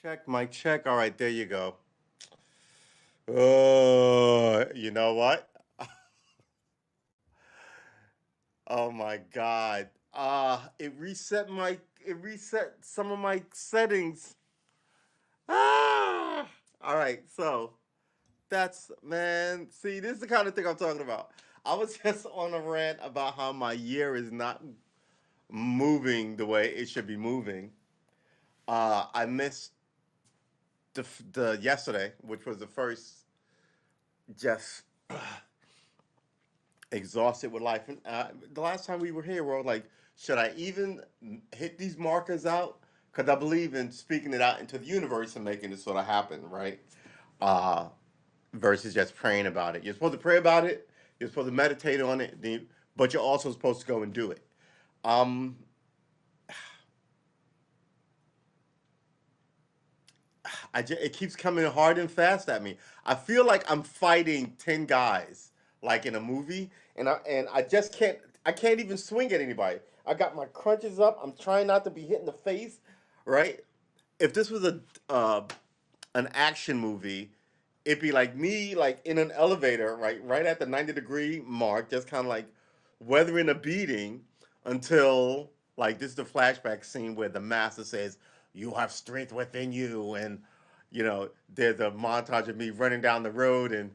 Check, mic check. All right, there you go. Oh, you know what? Oh my God. It reset some of my settings. Ah. All right, so that's man. See, this is the kind of thing I'm talking about. I was just on a rant about how my year is not moving the way it should be moving. I missed the yesterday, which was the first just exhausted with life. And the last time we were here, we were like, should I even hit these markers out? Because I believe in speaking it out into the universe and making it sort of happen, right? Uh, versus just praying about it. You're supposed to pray about it. You're supposed to meditate on it, but you're also supposed to go and do it. Um, it keeps coming hard and fast at me. I feel like I'm fighting 10 guys, like in a movie, and I just can't. I can't even swing at anybody. I got my crunches up. I'm trying not to be hit in the face, right? If this was a an action movie, it'd be like me, like in an elevator, right at the 90-degree mark, just kind of like weathering a beating until like this is the flashback scene where the master says, "You have strength within you," and there's a montage of me running down the road, and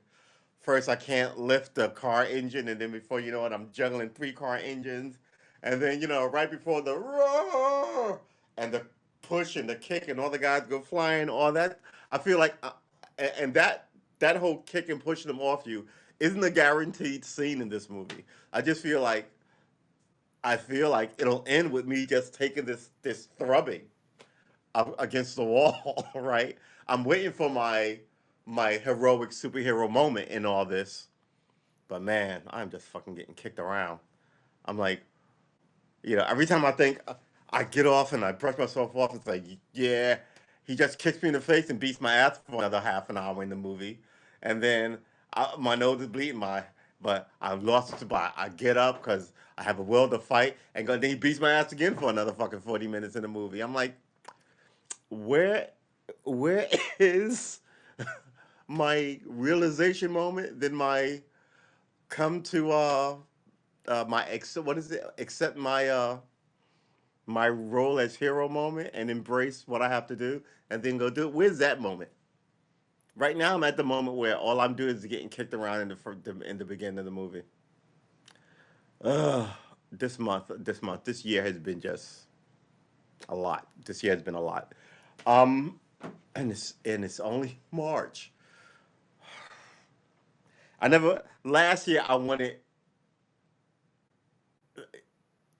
first I can't lift the car engine, and then before you know it, I'm juggling 3 car engines, and then right before the roar and the push and the kick and all the guys go flying, all that. I feel like, and that whole kick and pushing them off you isn't a guaranteed scene in this movie. I feel like it'll end with me just taking this thrubbing up against the wall, right? I'm waiting for my heroic superhero moment in all this, but man, I'm just fucking getting kicked around. I'm like, every time I think I get off and I brush myself off, it's like, yeah, he just kicks me in the face and beats my ass for another half an hour in the movie, and then my nose is bleeding. But I've lost it. But I get up because I have a will to fight, and then he beats my ass again for another fucking 40 minutes in the movie. I'm like, where, where is my realization moment? Then my come to my what is it? Accept my role as hero moment and embrace what I have to do and then go do it. Where's that moment? Right now, I'm at the moment where all I'm doing is getting kicked around in the beginning of the movie. Ugh, this year has been just a lot. This year has been a lot. Um, and it's only March. I never last year I wanted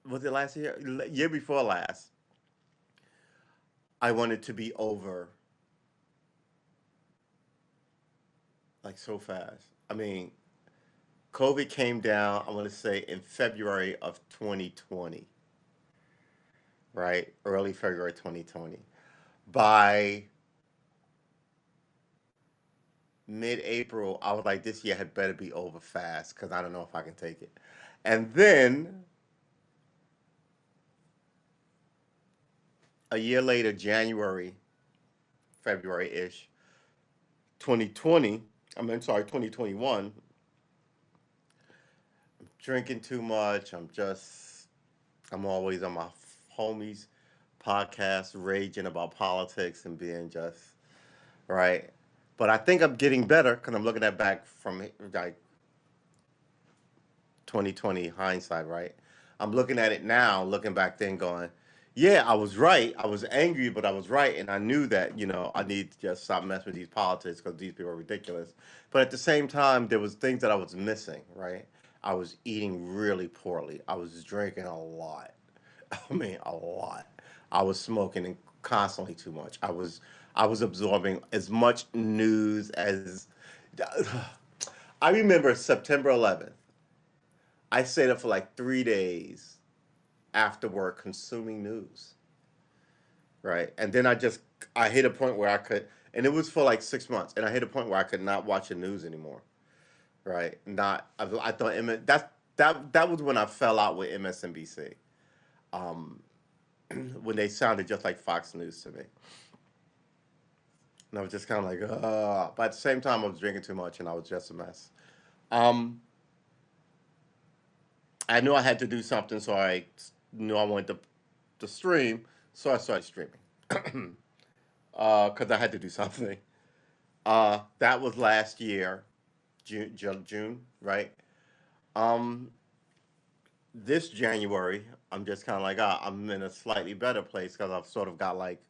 was it last year? Year before last, I wanted to be over like so fast. I mean, COVID came down, I want to say in February of 2020, right? Early February 2020. By mid-April, I was like, this year had better be over fast because I don't know if I can take it. And then a year later, January, February-ish, 2020, sorry, 2021, I'm drinking too much. I'm always on my homies' podcast raging about politics and being just right. But I think I'm getting better because I'm looking at back from like 2020 hindsight, right? I'm looking at it now, looking back then, going, yeah, I was right. I was angry, but I was right, and I knew that I need to just stop messing with these politics because these people are ridiculous. But at the same time, there was things that I was missing, right? I was eating really poorly. I was drinking a lot. I mean, a lot. I was smoking constantly too much. I was absorbing as much news as I remember September 11th. I stayed up for like 3 days after work consuming news, right? And then I hit a point where I could, and it was for like 6 months, and I hit a point where I could not watch the news anymore, right? Not I thought that was when I fell out with MSNBC, um, when they sounded just like Fox News to me. And I was just kind of like, but at the same time, I was drinking too much and I was just a mess. Um, I knew I had to do something, so I knew I wanted to stream, so I started streaming. Because I had to do something. That was last year, June, right? Um, this January, I'm just kind of like, I'm in a slightly better place because I've sort of got like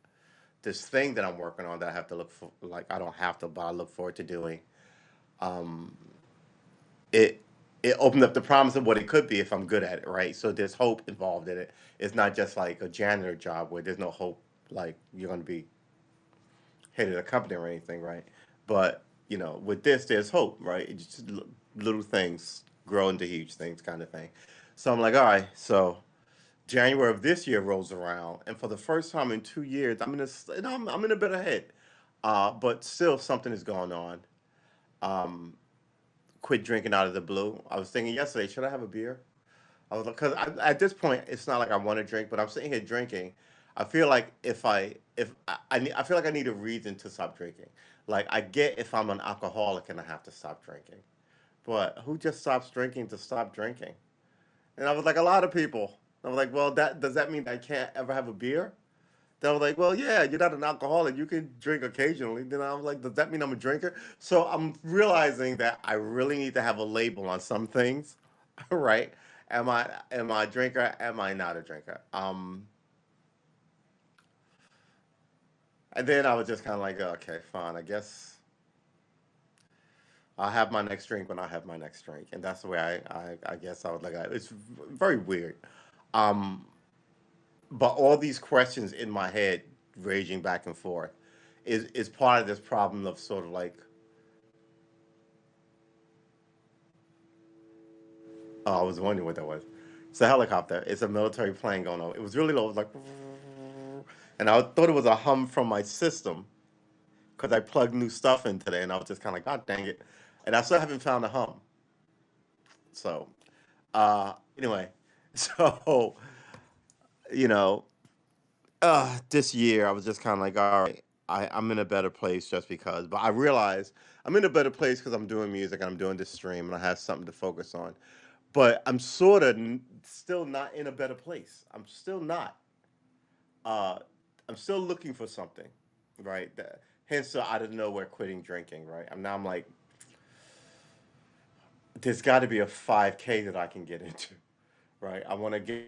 this thing that I'm working on that I have to look for. Like, I don't have to, but I look forward to doing. Um, it it opened up the promise of what it could be if I'm good at it, right? So there's hope involved in it. It's not just like a janitor job where there's no hope, like you're going to be head of the company or anything, right? But with this, there's hope, right? It's just little things grow into huge things, kind of thing. So I'm like, all right. So January of this year rolls around, and for the first time in 2 years, I'm in a better head. But still, something is going on. Um, Quit drinking out of the blue. I was thinking yesterday, should I have a beer? I was because at this point, it's not like I want to drink, but I'm sitting here drinking. I feel like I feel like I need a reason to stop drinking. Like I get if I'm an alcoholic and I have to stop drinking, but who just stops drinking to stop drinking? And I was like, a lot of people. I was like, well, that does that mean I can't ever have a beer? They were like, well, yeah, you're not an alcoholic. You can drink occasionally. Then I was like, does that mean I'm a drinker? So I'm realizing that I really need to have a label on some things, right? Am I a drinker? Am I not a drinker? And then I was just kind of like, okay, fine. I guess I'll have my next drink when I have my next drink, and that's the way I guess I would like. It's very weird. Um, but all these questions in my head, raging back and forth, is part of this problem of sort of like, oh, I was wondering what that was. It's a helicopter. It's a military plane going on. It was really low. It was like, and I thought it was a hum from my system because I plugged new stuff in today, and I was just kind of like, God dang it. And I still haven't found a hum. So, anyway, so, you know, this year I was just kind of like, all right, I'm in a better place just because. But I realized I'm in a better place because I'm doing music and I'm doing this stream and I have something to focus on. But I'm sort of still not in a better place. I'm still not. Uh, I'm still looking for something, right? Hence the out of nowhere quitting drinking, right? I'm like, there's got to be a 5K that I can get into, right? I want to get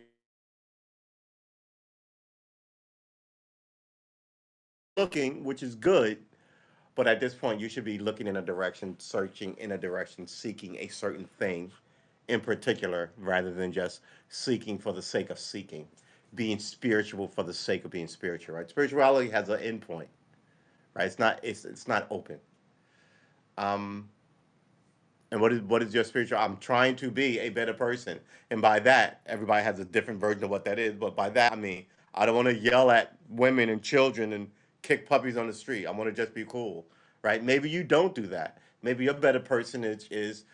looking, which is good, but at this point, you should be looking in a direction, searching in a direction, seeking a certain thing in particular, rather than just seeking for the sake of seeking, being spiritual for the sake of being spiritual, right? Spirituality has an endpoint, right? It's not open. Um, and what is your spiritual? I'm trying to be a better person, and by that, everybody has a different version of what that is. But by that, I mean I don't want to yell at women and children and kick puppies on the street. I want to just be cool, right? Maybe you don't do that. Maybe a better person is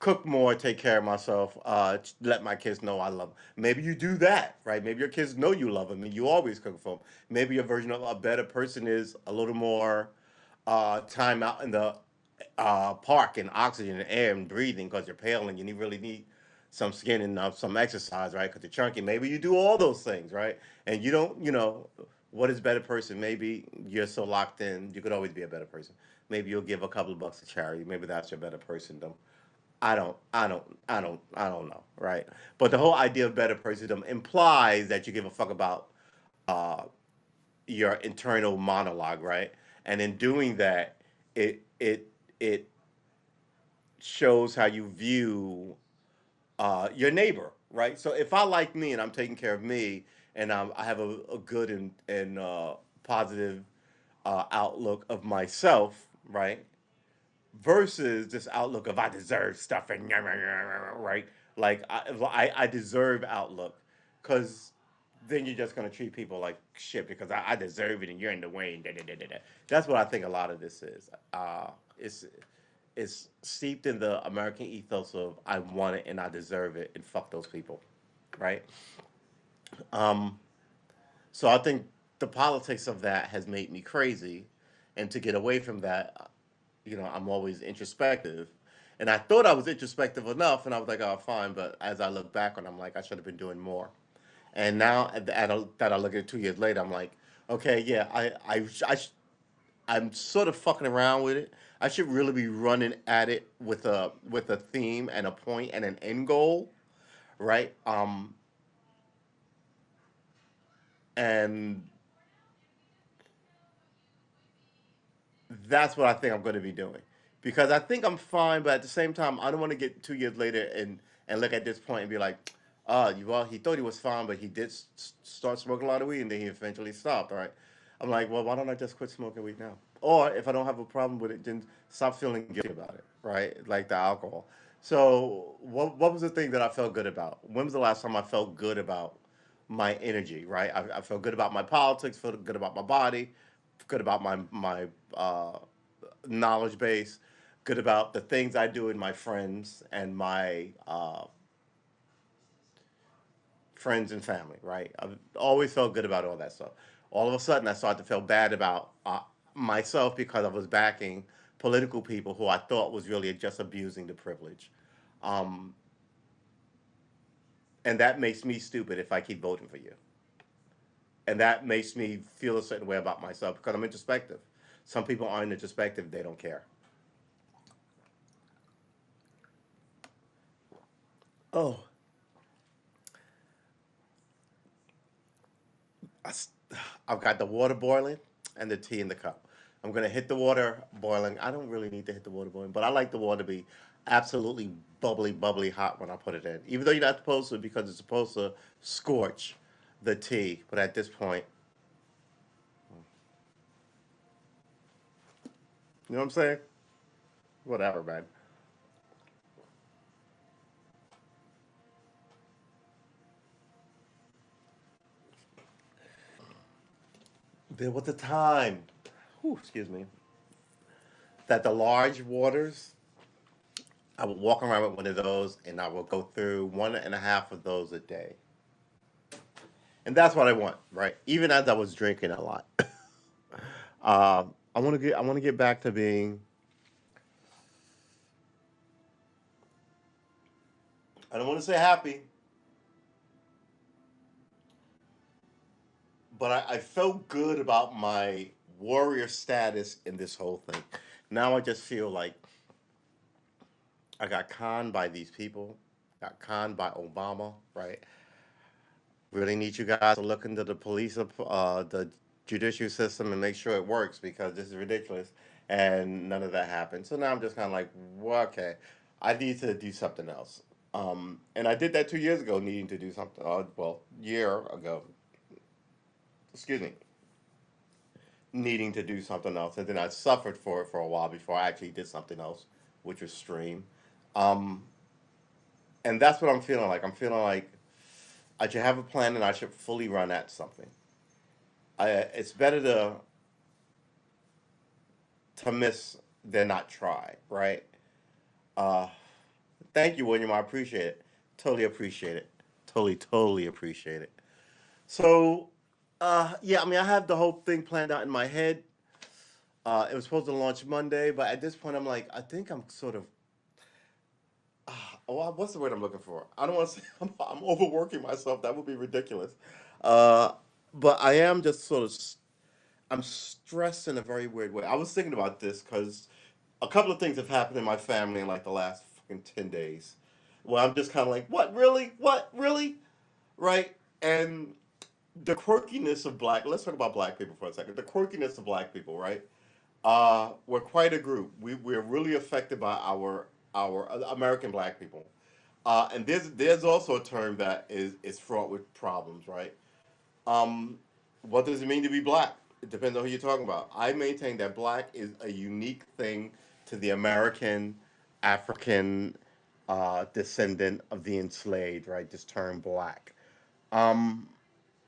cook more, take care of myself, let my kids know I love them. Maybe you do that, right? Maybe your kids know you love them and you always cook for them. Maybe your version of a better person is a little more time out in the park and oxygen and air and breathing because you're pale and you really need some skin and some exercise, right? Because you're chunky. Maybe you do all those things, right? And you don't, what is better person? Maybe you're so locked in, you could always be a better person. Maybe you'll give a couple of bucks to charity. Maybe that's your better person. I don't know, right? But the whole idea of better persondom implies that you give a fuck about uh, your internal monologue, right? And in doing that, it shows how you view your neighbor, right? So if I like me and I'm taking care of me, and I have a good and positive outlook of myself, right? Versus this outlook of I deserve stuff and right, like I deserve outlook, because then you're just gonna treat people like shit because I deserve it and you're in the way. Da, da, da, da, da. That's what I think a lot of this is. It's it's steeped in the American ethos of I want it and I deserve it and fuck those people, right? Um, so I think the politics of that has made me crazy, And to get away from that, I'm always introspective. And I thought I was introspective enough, and I was like, oh, fine. But as I look back on, I'm like, I should have been doing more. And now that I look at it 2 years later, I'm like, okay, yeah, I'm sort of fucking around with it. I should really be running at it with a theme and a point and an end goal, right? And that's what I think I'm going to be doing, because I think I'm fine, but at the same time, I don't want to get 2 years later and look at this point and be like, well, he thought he was fine, but he did start smoking a lot of weed, and then he eventually stopped. All right, I'm like, well, why don't I just quit smoking weed now? Or if I don't have a problem with it, then stop feeling guilty about it, right? Like the alcohol. So, what was the thing that I felt good about? When was the last time I felt good about my energy, right? I felt good about my politics, felt good about my body, good about my uh, knowledge base, good about the things I do in my friends and my friends and family, right? I've always felt good about all that stuff. All of a sudden, I started to feel bad about myself because I was backing political people who I thought was really just abusing the privilege. Um, and that makes me stupid if I keep voting for you. And that makes me feel a certain way about myself because I'm introspective. Some people aren't introspective, they don't care. Oh, I, have got the water boiling and the tea in the cup. I'm gonna hit the water boiling. I don't really need to hit the water boiling, but I like the water to be absolutely bubbly, bubbly hot when I put it in. Even though you're not supposed to, because it's supposed to scorch the tea. But at this point, you know what I'm saying? Whatever, man. There was a time, whew, excuse me, that the large waters, I would walk around with one of those, and I would go through one and a half of those a day. And that's what I want, right? Even as I was drinking a lot. I want to get back to being. I don't want to say happy, but I felt good about my warrior status in this whole thing. Now I just feel like I got conned by these people, got conned by Obama, right? Really need you guys to look into the the judicial system and make sure it works because this is ridiculous. And none of that happened. So now I'm just kind of like, well, okay, I need to do something else. And I did that 2 years ago, needing to do something. Well, year ago, excuse me, needing to do something else, and then I suffered for it for a while before I actually did something else, which was stream. Um, and that's what I'm feeling like. I'm feeling like I should have a plan and I should fully run at something. It's better to miss than not try, right? Uh, Thank you, William. I appreciate it. Totally appreciate it. Totally appreciate it. So, yeah, I mean, I have the whole thing planned out in my head. It was supposed to launch Monday, but at this point, I'm like, I think I'm sort of, what's the word I'm looking for? I don't want to say I'm overworking myself. That would be ridiculous. Uh, but I am just sort of, I'm stressed in a very weird way. I was thinking about this because a couple of things have happened in my family in like the last fucking 10 days. Well, I'm just kind of like, what, really? What, really? Right? And the quirkiness of let's talk about black people for a second. The quirkiness of black people, right? We're quite a group. We're really affected by our American black people. And there's also a term that is fraught with problems, right? Um, what does it mean to be black? It depends on who you're talking about. I maintain that black is a unique thing to the American African descendant of the enslaved, right? This term black. Um,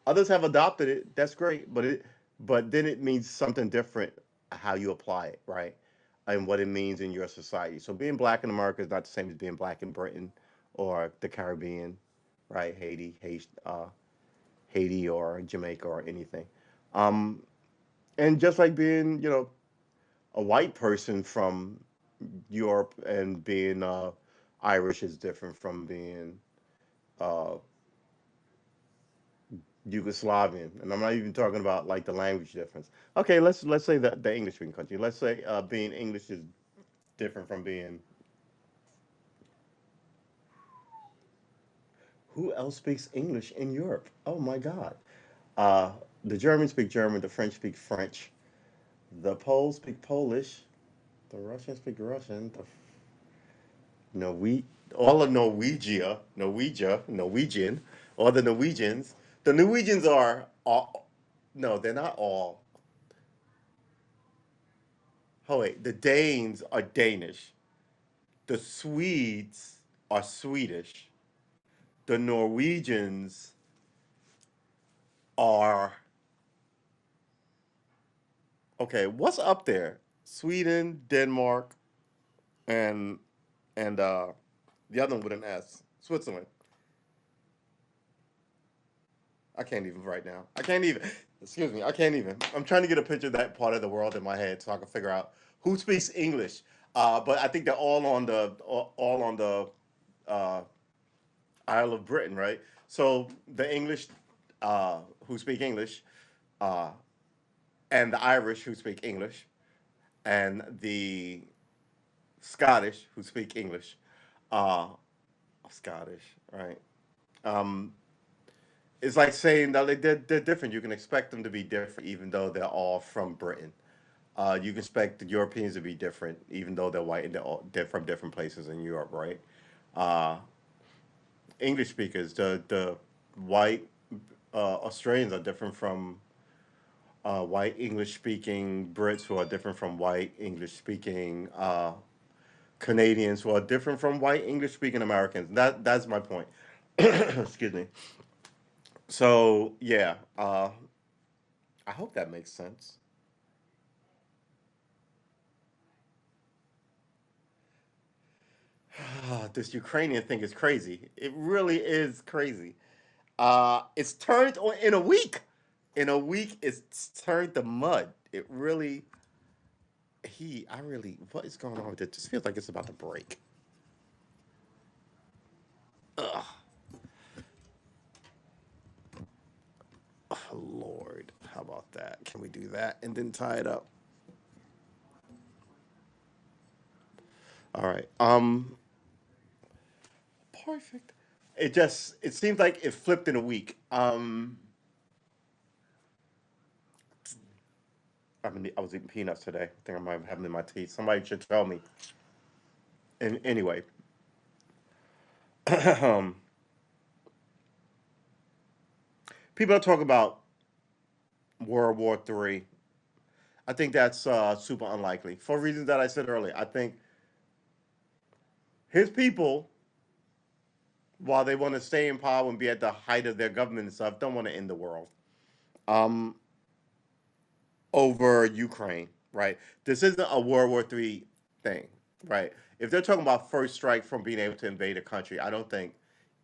Others have adopted it. That's great, but then it means something different how you apply it, right? And what it means in your society. So being black in America is not the same as being black in Britain or the Caribbean, right? Haiti or Jamaica or anything. Um, and just like being, a white person from Europe and being Irish is different from being uh, Yugoslavian, and I'm not even talking about like the language difference. Okay, let's say that the English speaking country. Let's say being English is different from being. Who else speaks English in Europe? Oh my God. Uh, the Germans speak German. The French speak French. The Poles speak Polish. The Russians speak Russian. The Norwe all of Norwegian, all the Norwegians. The Norwegians are all, no, they're not all. Oh wait, the Danes are Danish. The Swedes are Swedish. The Norwegians are okay. What's up there? Sweden, Denmark, and and the other one with an S. Switzerland. I can't even right now. I can't even. Excuse me. I can't even. I'm trying to get a picture of that part of the world in my head so I can figure out who speaks English. But I think they're all on the uh, Isle of Britain, right? So the English who speak English, uh, and the Irish who speak English, and the Scottish who speak English, uh, Scottish, right? Um, it's like saying that they're different. You can expect them to be different, even though they're all from Britain. You can expect the Europeans to be different, even though they're white and they're from different places in Europe, right? Uh, English speakers, the white Australians are different from white English speaking Brits, who are different from white English speaking Canadians, who are different from white English speaking Americans. That's my point. Excuse me. So yeah, I hope that makes sense. This Ukrainian thing is crazy. It really is crazy. It's turned on in a week. In a week, it's turned to mud. It really, I really, what is going on with it? Just feels like it's about to break. Ugh, oh, Lord, how about that? Can we do that and then tie it up? All right. Perfect. It seems like it flipped in a week. I was eating peanuts today. I think I might have them in my teeth. Somebody should tell me. And anyway, people are talking about World War III. I think that's super unlikely for reasons that I said earlier. I think his people, while they want to stay in power and be at the height of their government and stuff, don't want to end the world um, over Ukraine, right? This isn't a World War III thing, right? If they're talking about first strike from being able to invade a country, I don't think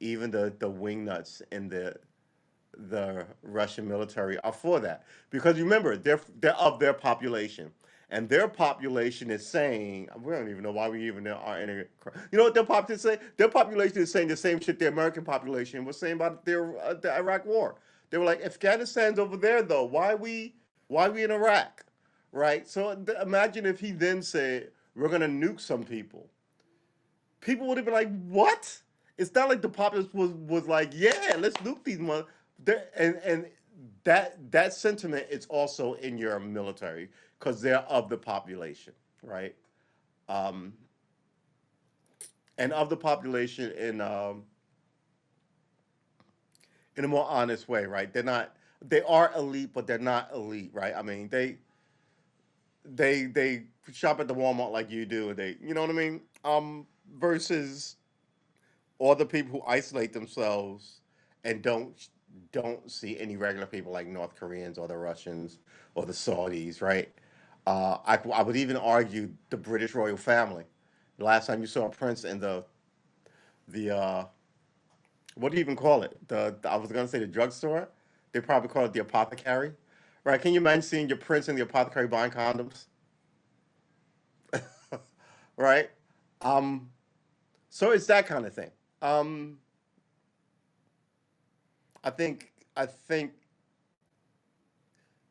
even the wingnuts in the Russian military are for that. Because remember, they're of their population. And their population is saying, we don't even know why we even are in a, you know what their population say? Their population is saying the same shit the American population was saying about the Iraq war. They were like, Afghanistan's over there though. Why we in Iraq? Right? So imagine if he then said, we're gonna nuke some people. People would have been like, "What?" It's not like the populace was like, "Yeah, let's nuke these mother." And that sentiment is also in your military because they're of the population, right? Um, and of the population in a more honest way, right? They are elite, but they're not elite, right? I mean, they shop at the Walmart like you do, and you know what I mean? Versus or the people who isolate themselves and don't see any regular people like North Koreans or the Russians or the Saudis, right? I would even argue the British royal family. The last time you saw a prince in the what do you even call it? I was gonna say the drugstore. They probably call it the apothecary, right? Can you imagine seeing your prince in the apothecary buying condoms? right? Um, so it's that kind of thing. Um, I think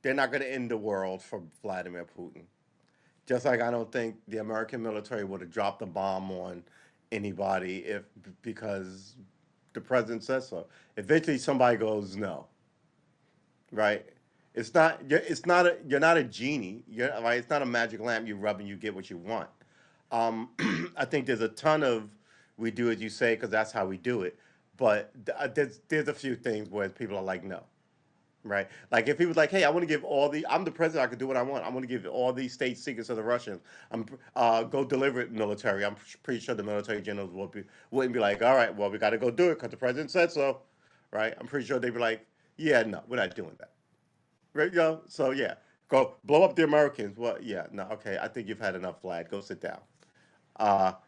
they're not going to end the world for Vladimir Putin. Just like I don't think the American military would have dropped a bomb on anybody if because the president says so. Eventually, somebody goes no, right? You're not a genie. Right. It's not a magic lamp you rub and you get what you want. Um, I think there's a ton of we do as you say because that's how we do it. But there's a few things where people are like no, right? Like if he was like, "Hey, I want to give all the I'm the president. I can do what I want. I want to give all these state secrets to the Russians. I'm go deliver it military." I'm pretty sure the military generals wouldn't be like, "All right, well, we got to go do it because the president said so," right? I'm pretty sure they'd be like, "Yeah, no, we're not doing that." Right, yo. So yeah, go blow up the Americans. Well, yeah, no, okay. I think you've had enough, Vlad. Go sit down.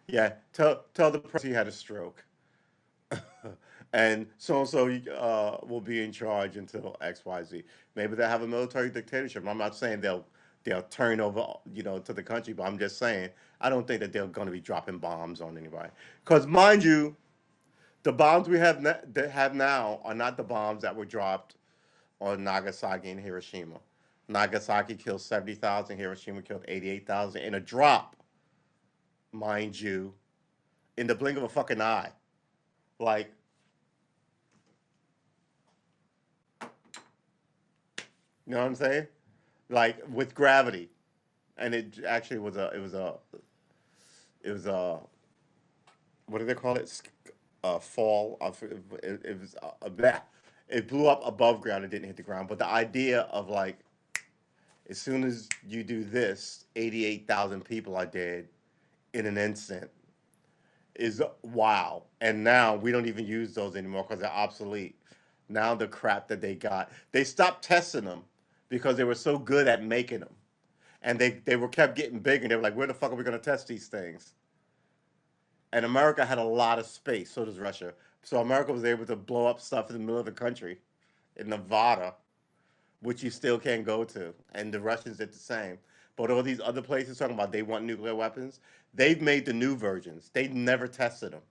Yeah. Tell the president he had a stroke, and so will be in charge until X Y Z. Maybe they'll have a military dictatorship. I'm not saying they'll turn over to the country, but I'm just saying I don't think that they're going to be dropping bombs on anybody. Because mind you, the bombs we that have now are not the bombs that were dropped on Nagasaki and Hiroshima. Nagasaki killed 70,000, Hiroshima killed 88,000 in a drop, mind you, in the blink of a fucking eye. Like, you know what I'm saying? Like with gravity, and it actually it was a what do they call it? Fall. It was it blew up above ground. It didn't hit the ground, but the idea of like as soon as you do this, 88,000 people are dead in an instant is wow. And now we don't even use those anymore because they're obsolete. Now the crap that they got, they stopped testing them because they were so good at making them, and they were kept getting bigger. And they were like, where the fuck are we gonna test these things? And America had a lot of space. So does Russia. So America was able to blow up stuff in the middle of the country, in Nevada, which you still can't go to, and the Russians did the same. But all these other places talking about they want nuclear weapons, they've made the new versions. They never tested them.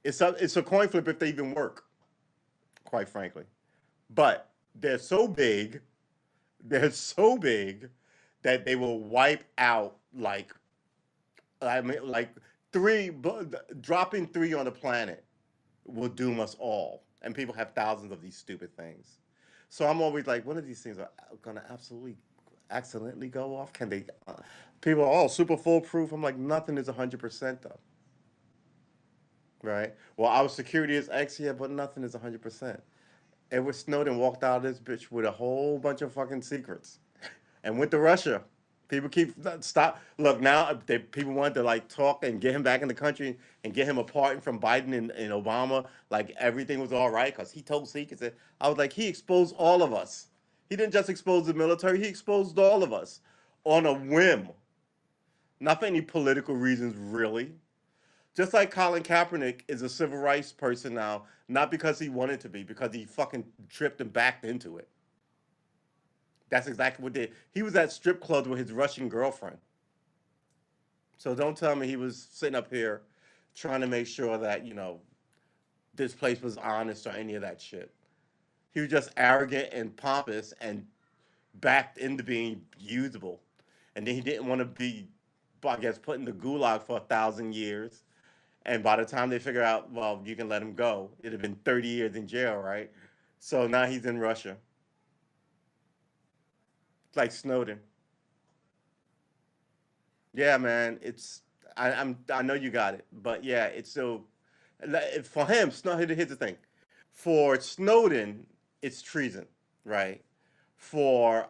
It's a coin flip if they even work, quite frankly. But they're so big, they're so big that they will wipe out like three dropping three on the planet will doom us all. And people have thousands of these stupid things. So I'm always like, one of these things are gonna absolutely accidentally go off. Can they? People are all super foolproof. I'm like, nothing is 100% though, right? Well, our security is X here, but nothing is 100%. Edward Snowden walked out of this bitch with a whole bunch of fucking secrets and went to Russia. People keep stop. Look now, people want to like talk and get him back in the country and get him apart from Biden and Obama. Like everything was all right because he told secrets. I was like, he exposed all of us. He didn't just expose the military; he exposed all of us on a whim, not for any political reasons, really. Just like Colin Kaepernick is a civil rights person now, not because he wanted to be, because he fucking tripped and backed into it. That's exactly what did. He was at strip clubs with his Russian girlfriend. So don't tell me he was sitting up here trying to make sure that, this place was honest or any of that shit. He was just arrogant and pompous and backed into being usable. And then he didn't want to be, I guess, put in the gulag for 1,000 years. And by the time they figure out, well, you can let him go, it'd have been 30 years in jail, right? So now he's in Russia. It's like Snowden. Yeah, man. I know you got it, but yeah, it's so for him. Here's the thing. For Snowden, it's treason, right? For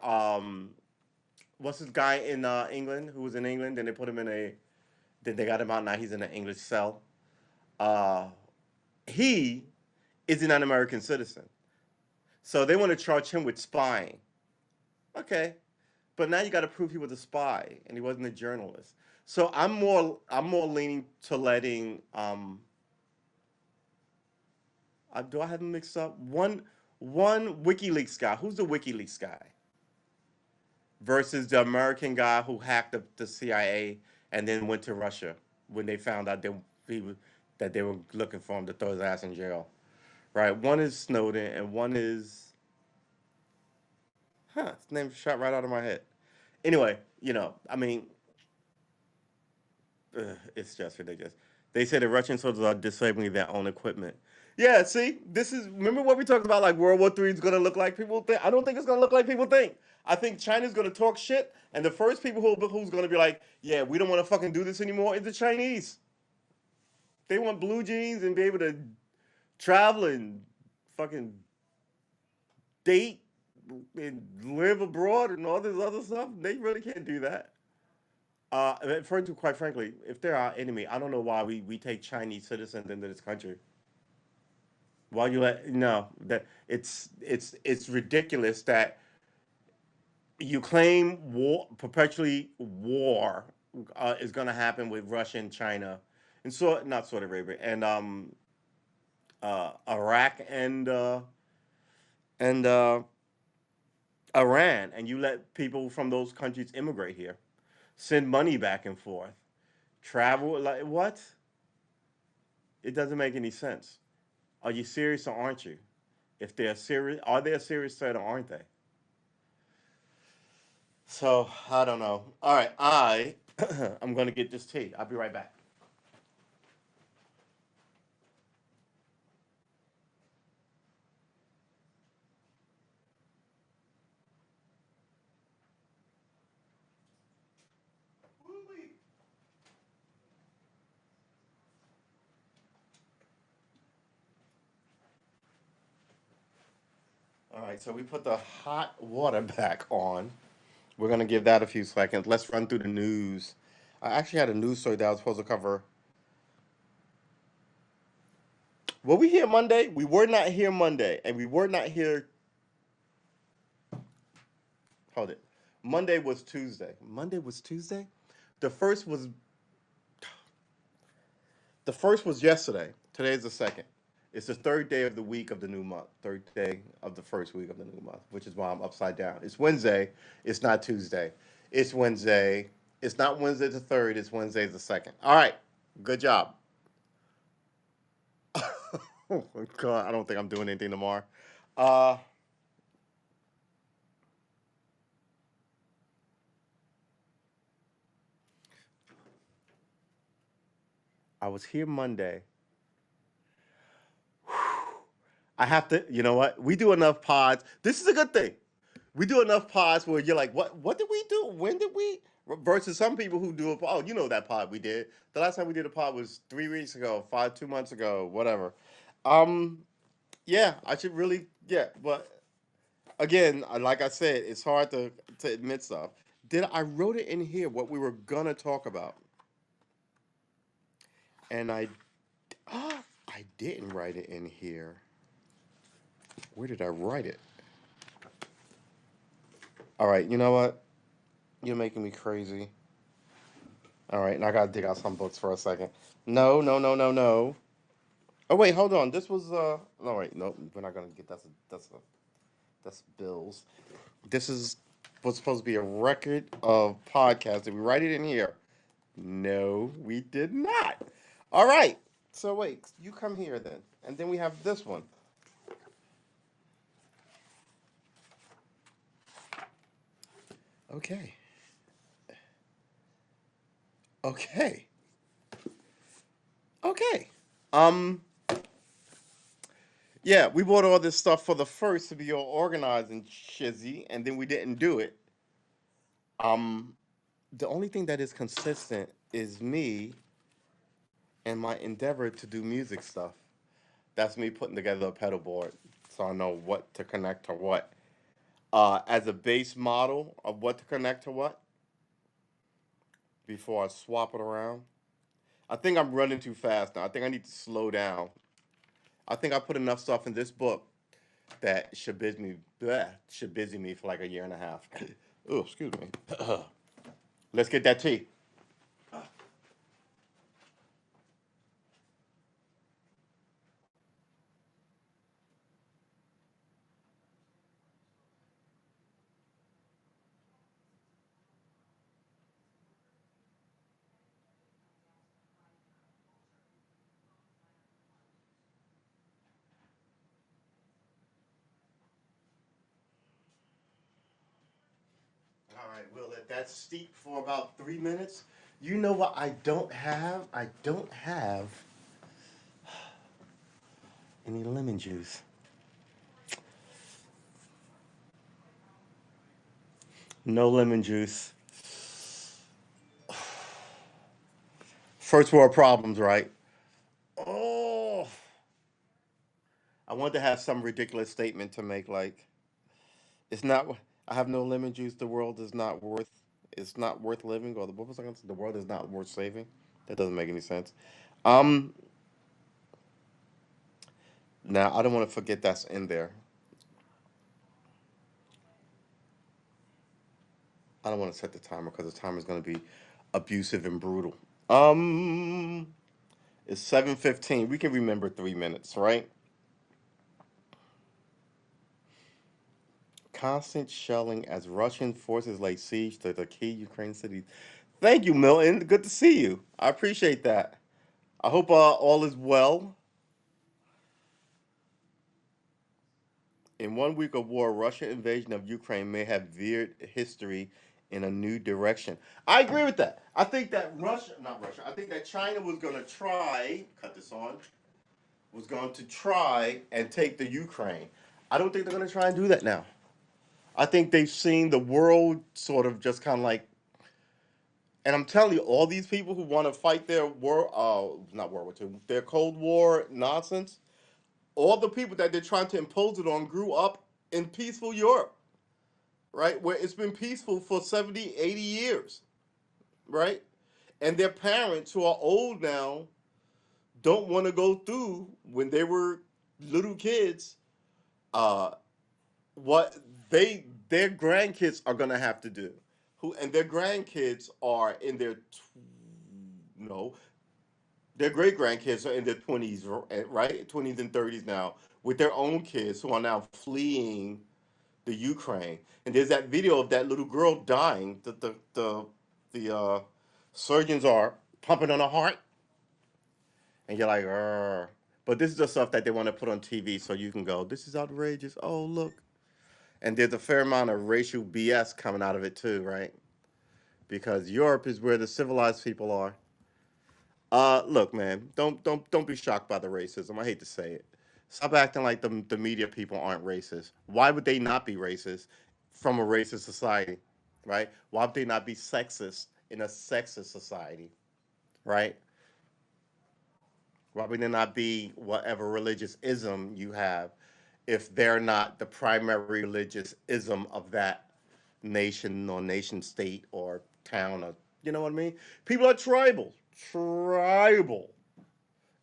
what's this guy in England who was in England? Then they put him in a. Then they got him out. Now he's in an English cell. Uh, he is an American citizen, so they want to charge him with spying. Okay, but now you got to prove he was a spy and he wasn't a journalist. So I'm more leaning to letting do I have them mixed up? One WikiLeaks guy. Who's the WikiLeaks guy? Versus the American guy who hacked the CIA and then went to Russia when they found out he was, that they were looking for him to throw his ass in jail. Right? One is Snowden, and one is his name shot right out of my head. Anyway, I mean, it's just ridiculous. They say the Russian soldiers are disabling their own equipment. Yeah, see, this is remember what we talked about, like World War III is gonna look like people think. I don't think it's gonna look like people think. I think China's gonna talk shit, and the first people who's gonna be like, yeah, we don't want to fucking do this anymore is the Chinese. They want blue jeans and be able to travel and fucking date and live abroad and all this other stuff. They really can't do that. Quite frankly, if they're our enemy, I don't know why we take Chinese citizens into this country. Why you let no that it's ridiculous that you claim war perpetually war is going to happen with Russia and China, and so not Saudi Arabia and Iraq and Iran, and you let people from those countries immigrate here, send money back and forth, travel like what? It doesn't make any sense. Are you serious or aren't you? If they're serious, are they a serious threat or aren't they? So I don't know. All right, I'm gonna get this tea. I'll be right back. All right, so we put the hot water back on. We're gonna give that a few seconds. Let's run through the news. I actually had a news story that I was supposed to cover. Were we here Monday? We were not here Monday, and we were not here. Hold it. Monday was Tuesday. Monday was Tuesday. The first was the first was yesterday. Today's the second. It's the third day of the week of the new month. Third day of the first week of the new month, which is why I'm upside down. It's Wednesday. It's not Tuesday. It's Wednesday. It's not Wednesday the third. It's Wednesday the second. All right. Good job. Oh my God. I don't think I'm doing anything tomorrow. Uh, I was here Monday. I have to, you know what? We do enough pods. This is a good thing. We do enough pods where you're like, what did we do? When did we? Versus some people who do a pod. Oh, you know that pod we did. The last time we did a pod was 3 weeks ago, 2 months ago, whatever. Um, yeah, I should really, yeah. But again, like I said, it's hard to admit stuff. Did I wrote it in here what we were gonna talk about, and I didn't write it in here. Where did I write it? All right, you know what? You're making me crazy. All right, and I gotta dig out some books for a second. No, no, no, no, no. Oh wait, hold on. This was no wait, no, we're not gonna get that's Bills. This is was supposed to be a record of podcasts. Did we write it in here? No, we did not. All right. So wait, you come here then, and then we have this one. Okay. Okay. Okay. Um. Yeah, we bought all this stuff for the first to be all organized and shizzy, and then we didn't do it. Um. The only thing that is consistent is me and my endeavor to do music stuff. That's me putting together a pedal board so I know what to connect to what. As a base model of what to connect to what before I swap it around. I think I'm running too fast now. I think I need to slow down. I think I put enough stuff in this book that should busy me for like a year and a half. Oh, excuse me. Let's get that tea. All right, we'll let that steep for about 3 minutes. You know what I don't have? I don't have any lemon juice. No lemon juice. First world problems, right? Oh, I wanted to have some ridiculous statement to make, like it's not. I have no lemon juice. The world is not worth. It's not worth living. Or what was I going to say? The world is not worth saving. That doesn't make any sense. Um, Now I don't want to forget that's in there. I don't want to set the timer because the timer is going to be abusive and brutal. Um, it's 7:15. We can remember 3 minutes, right? Constant shelling as Russian forces lay siege to the key Ukraine cities. Thank you, Milton. Good to see you. I appreciate that. I hope all is well. In 1 week of war, Russian invasion of Ukraine may have veered history in a new direction. I agree with that. I think that Russia, not Russia, I think that China was going to try, cut this on, was going to try and take the Ukraine. I don't think they're going to try and do that now. I think they've seen the world sort of just kind of like, and I'm telling you, all these people who want to fight their war, not World War II, their Cold War nonsense, all the people that they're trying to impose it on grew up in peaceful Europe, right? Where it's been peaceful for 70, 80 years, right? And their parents who are old now don't want to go through when they were little kids, uh, what their grandkids are gonna have to do. Who and their grandkids are in their no, their great grandkids are in their 20s, right? 20s and 30s now, with their own kids who are now fleeing the Ukraine. And there's that video of that little girl dying. The surgeons are pumping on her heart, and you're like, "Arr." But this is the stuff that they want to put on TV so you can go, this is outrageous. Oh, look. And there's a fair amount of racial BS coming out of it too, right? Because Europe is where the civilized people are. Look, man, don't be shocked by the racism. I hate to say it. Stop acting like the media people aren't racist. Why would they not be racist from a racist society, right? Why would they not be sexist in a sexist society, right? Why would they not be whatever religious ism you have if they're not the primary religious ism of that nation or nation state or town or you know what I mean? People are tribal,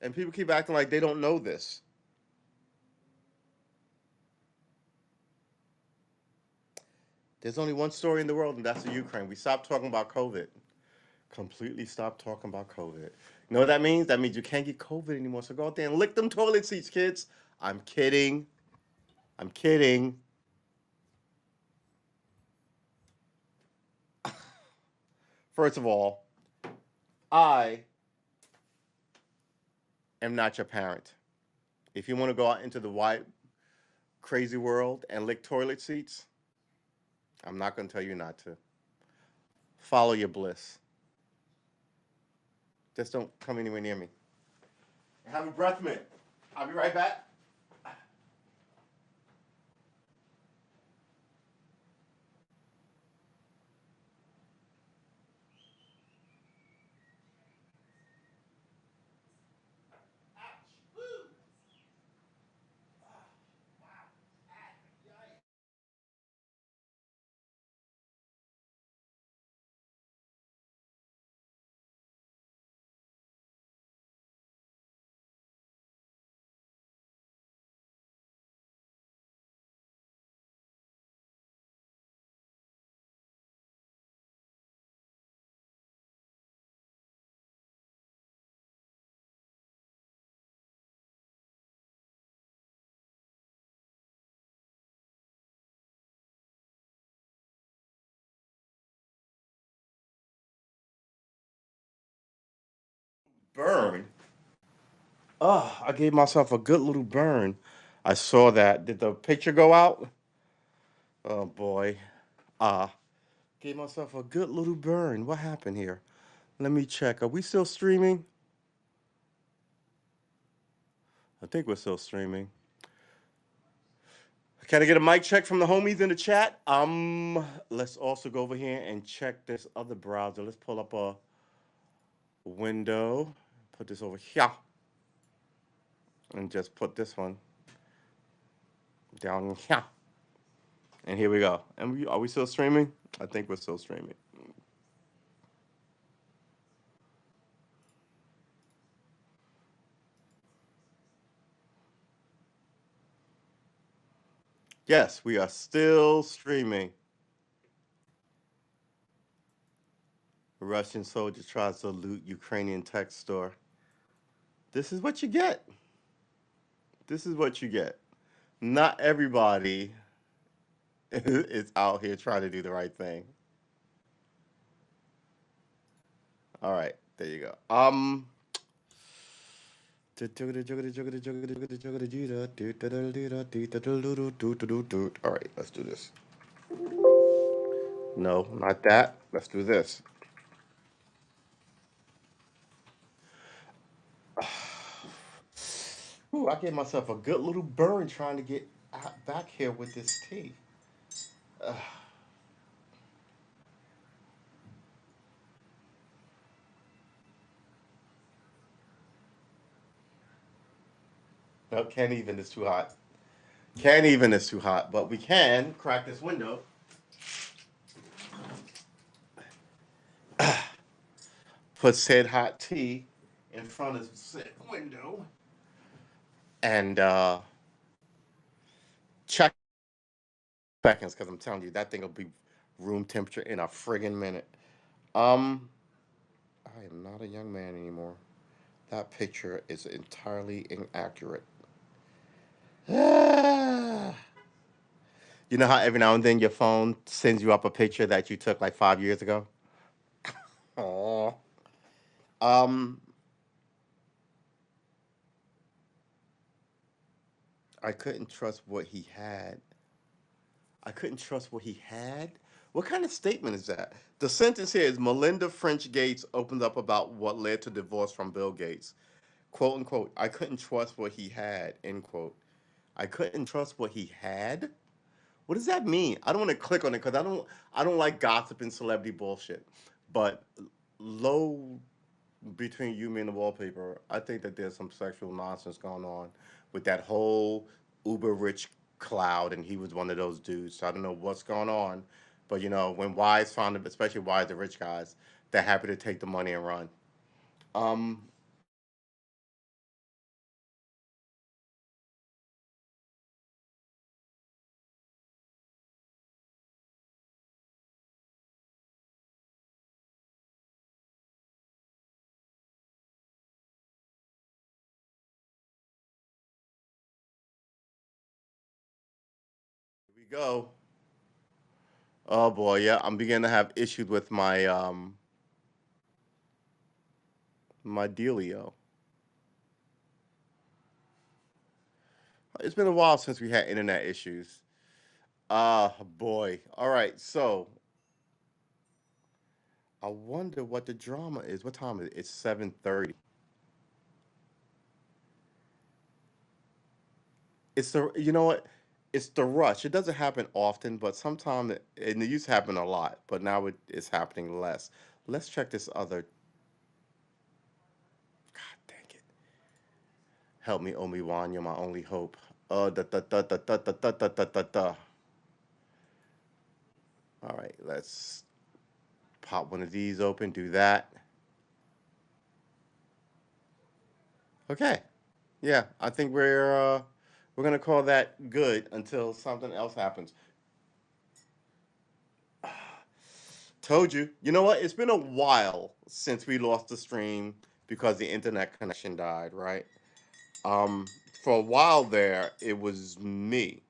and people keep acting like they don't know this. There's only one story in the world, and that's the Ukraine. We stopped talking about COVID. Completely stopped talking about COVID. You know what that means? That means you can't get COVID anymore. So go out there and lick them toilet seats, kids. I'm kidding. I'm kidding. First of all, I am not your parent. If you want to go out into the wide, crazy world and lick toilet seats, I'm not going to tell you not to. Follow your bliss. Just don't come anywhere near me. Have a breath mint. I'll be right back. Burn. Oh, I gave myself a good little burn. I saw that. Did the picture go out? Oh boy. Ah. Gave myself a good little burn. What happened here? Let me check. Are we still streaming? I think we're still streaming. Can I get a mic check from the homies in the chat? Let's also go over here and check this other browser. Let's pull up a window. Put this over here. And just put this one down here. And here we go. And are we still streaming? I think we're still streaming. Yes, we are still streaming. Russian soldier tries to loot Ukrainian tech store. This is what you get. This is what you get. Not everybody is out here trying to do the right thing. All right, there you go. All right, let's do this. No, not that. Let's do this. Ooh, I gave myself a good little burn trying to get back here with this tea. No, can't even. It's too hot. Can't even. It's too hot. But we can crack this window. Put said hot tea in front of said window and check seconds because I'm telling you that thing will be room temperature in a friggin' minute. Um, I am not a young man anymore. That picture is entirely inaccurate. You know how every now and then your phone sends you up a picture that you took like 5 years ago? Oh. Um, I couldn't trust what he had. I couldn't trust what he had. What kind of statement is that? The sentence here is Melinda French Gates opened up about what led to divorce from Bill Gates. Quote unquote, I couldn't trust what he had, end quote. I couldn't trust what he had? What does that mean? I don't want to click on it because I don't like gossip and celebrity bullshit. But low between you, me, and the wallpaper, I think that there's some sexual nonsense going on with that whole uber rich cloud, and he was one of those dudes. So I don't know what's going on, but when Wise found it, especially Wise, the rich guys, they're happy to take the money and run. Um, here we go. Oh boy, yeah, I'm beginning to have issues with my dealio. It's been a while since we had internet issues. Ah, boy. All right, so I wonder what the drama is. What time is it? It's 7:30. It's the you know what? It's the rush. It doesn't happen often, but sometimes and it used to happen a lot, but now it's happening less. Let's check this other. God dang it! Help me, Omi Wan. You're my only hope. Da da da da da da da da da da da. All right, let's pop one of these open. Do that. Okay. Yeah, I think we're gonna call that good until something else happens. Told you. You know what? It's been a while since we lost the stream because the internet connection died, right? Um, for a while there, it was me,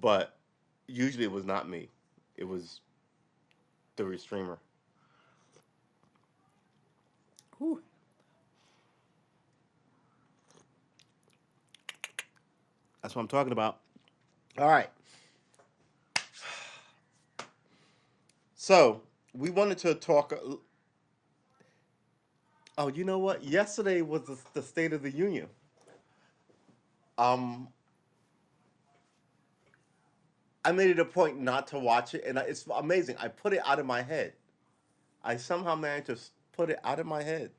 but usually it was not me. It was the restreamer. Whew. That's what I'm talking about. All right. So we wanted to talk. Oh, you know what? Yesterday was the State of the Union. Um, I made it a point not to watch it, and it's amazing. I put it out of my head. I somehow managed to put it out of my head,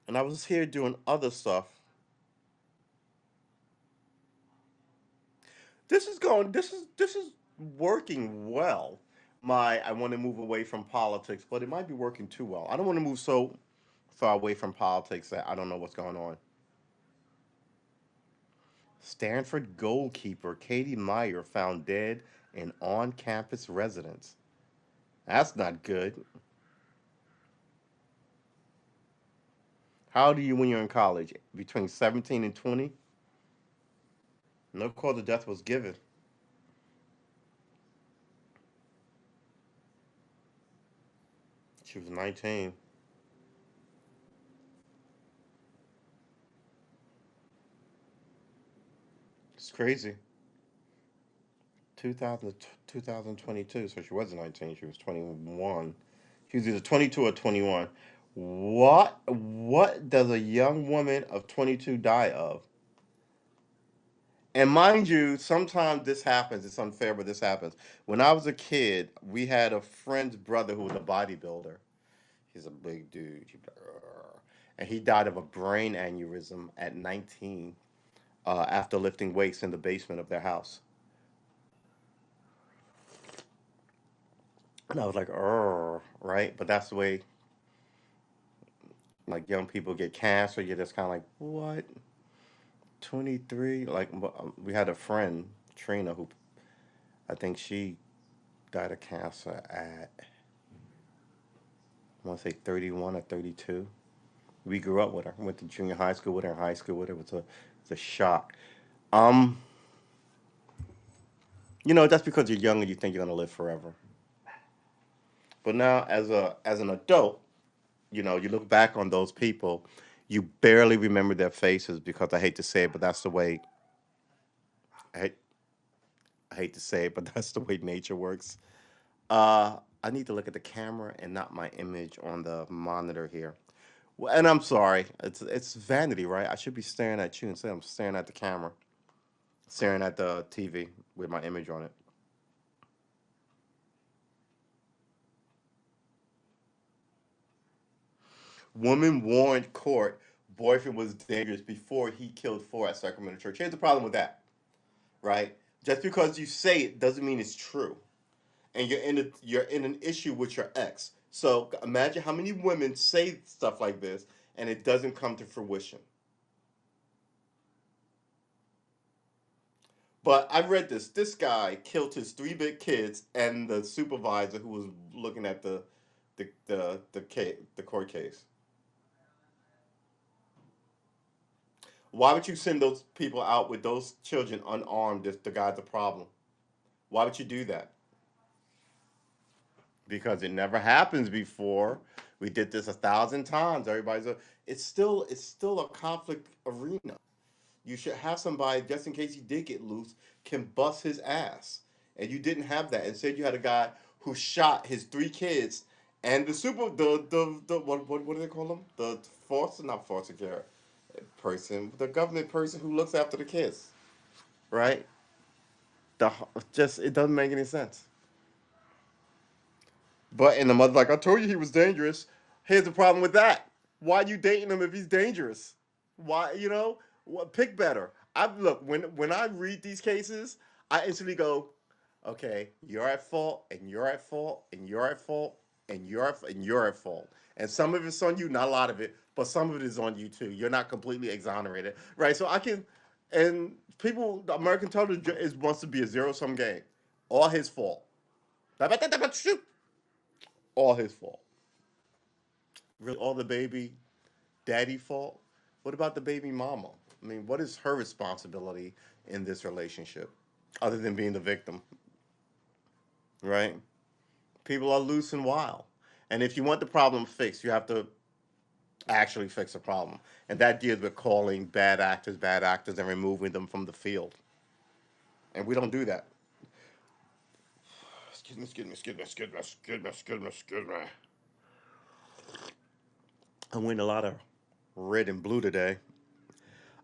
and I was here doing other stuff. This is working well. I want to move away from politics, but it might be working too well. I don't want to move so far away from politics that I don't know what's going on. Stanford goalkeeper Katie Meyer found dead in on-campus residence. That's not good. How old are you when you're in college? Between 17 and 20? No cause of death was given. She was 19. It's crazy. 2000, 2022, so she wasn't 19, she was 21. She was either 22 or 21. What does a young woman of 22 die of? And mind you, sometimes this happens. It's unfair, but this happens. When I was a kid, we had a friend's brother who was a bodybuilder. He's a big dude. And he died of a brain aneurysm at 19 after lifting weights in the basement of their house. And I was like, right? But that's the way like young people get cancer. You're just kind of like, what? 23? Like we had a friend, Trina, who I think she died of cancer at I want to say 31 or 32. We grew up with her. Went to junior high school with her, high school with her. It was a shock. Um, that's because you're young and you think you're gonna live forever. But now, as an adult, you look back on those people, you barely remember their faces because I hate to say it, but that's the way. I hate, I hate to say it, but that's the way nature works. I need to look at the camera and not my image on the monitor here. Well, and I'm sorry, it's vanity, right? I should be staring at you instead. I'm staring at the camera, staring at the TV with my image on it. Woman warned court boyfriend was dangerous before he killed four at Sacramento church. Here's the problem with that, right? Just because you say it doesn't mean it's true, and you're in an issue with your ex. So imagine how many women say stuff like this, and it doesn't come to fruition. But I read this. This guy killed his three big kids and the supervisor who was looking at the court case. Why would you send those people out with those children unarmed if the guy's a problem? Why would you do that? Because it never happens before. We did this 1,000 times. It's still a conflict arena. You should have somebody just in case he did get loose can bust his ass. And you didn't have that. Instead, you had a guy who shot his three kids and the what do they call them? The foster not foster care person, the government person who looks after the kids, right? The just it doesn't make any sense. But and the mother's like, I told you he was dangerous. Here's the problem with that. Why are you dating him if he's dangerous? Why pick better. I look when I read these cases, I instantly go, okay, you're at fault, and you're at fault, and you're at fault, and you're at fault. And some of it's on you, not a lot of it, but some of it is on you too. You're not completely exonerated, right? So I can, and people, the American television is wants to be a zero sum game. All his fault. All his fault. Really, all the baby daddy fault? What about the baby mama? I mean, what is her responsibility in this relationship other than being the victim, right? People are loose and wild. And if you want the problem fixed, you have to actually fix the problem. And that deals with calling bad actors, and removing them from the field. And we don't do that. Excuse me. I'm wearing a lot of red and blue today.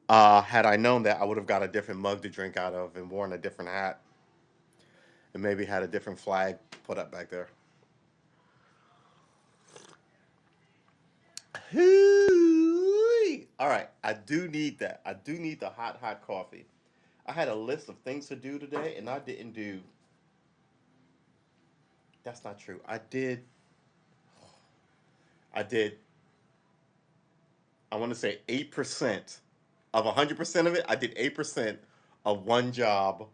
Had I known that, I would have got a different mug to drink out of and worn a different hat and maybe had a different flag put up back there. Hoo-wee. All right, I do need that. I do need the hot, hot coffee. I had a list of things to do today, and I didn't do. That's not true. I did. I did. I want to say 8% of 100% of it. I did 8% of one job.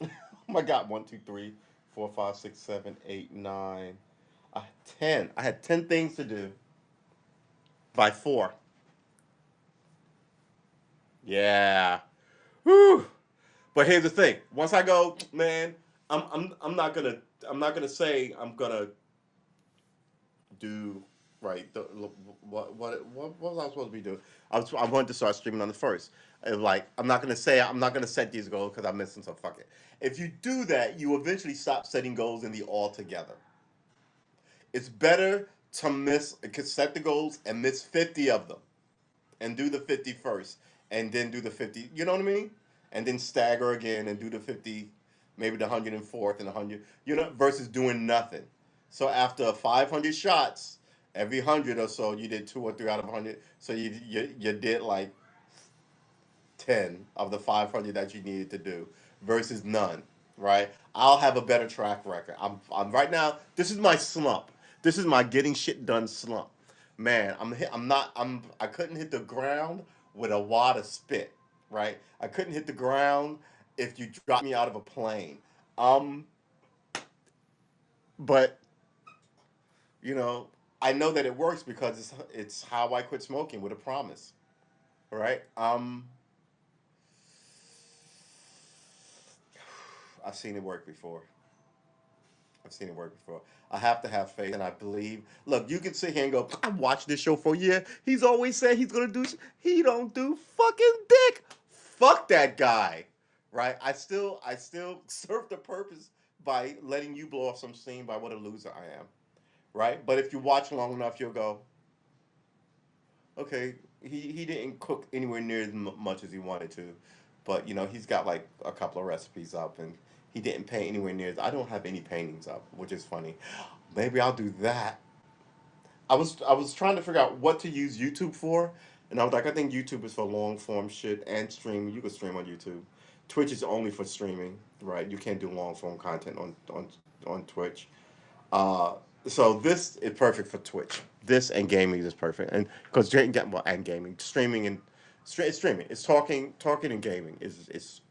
Oh my God! 1, 2, 3, 4, 5, 6, 7, 8, 9, 10. I had 10 things to do by 4. Yeah. Whew. But here's the thing. Once I go, man, I'm not gonna say I'm gonna do right. What was I supposed to be doing? I wanted to start streaming on the first. And like I'm not gonna say I'm not gonna set these goals because I'm missing. So fuck it. If you do that, you eventually stop setting goals in the altogether. It's better to set the goals and miss 50 of them and do the 50 first and then do the 50. You know what I mean? And then stagger again and do the 50, maybe the 104th and the 100. You know, versus doing nothing. So after 500 shots, every 100 or so, you did 2 or 3 out of 100. So you did like 10 of the 500 that you needed to do versus none, right? I'll have a better track record. I'm right now. This is my slump. This is my getting shit done slump. Man, I'm not. I couldn't hit the ground with a wad of spit, right? I couldn't hit the ground if you dropped me out of a plane. Um, but you know, I know that it works because it's how I quit smoking with a promise, right? I've seen it work before. I've seen it work before. I have to have faith, and I believe. Look, you can sit here and go, "I watched this show for a year. He's always said he's gonna do. He don't do fucking dick. Fuck that guy, right? I still serve the purpose by letting you blow off some steam by what a loser I am, right? But if you watch long enough, you'll go, okay, he didn't cook anywhere near as much as he wanted to, but you know he's got like a couple of recipes up, and he didn't paint anywhere near. I don't have any paintings up, which is funny. Maybe I'll do that. I was trying to figure out what to use YouTube for, and I was like, I think YouTube is for long form shit and streaming. You can stream on YouTube. Twitch is only for streaming, right? You can't do long form content on Twitch. Uh, so this is perfect for Twitch. This and gaming is perfect, and because well, and gaming, streaming and streaming, it's talking and gaming is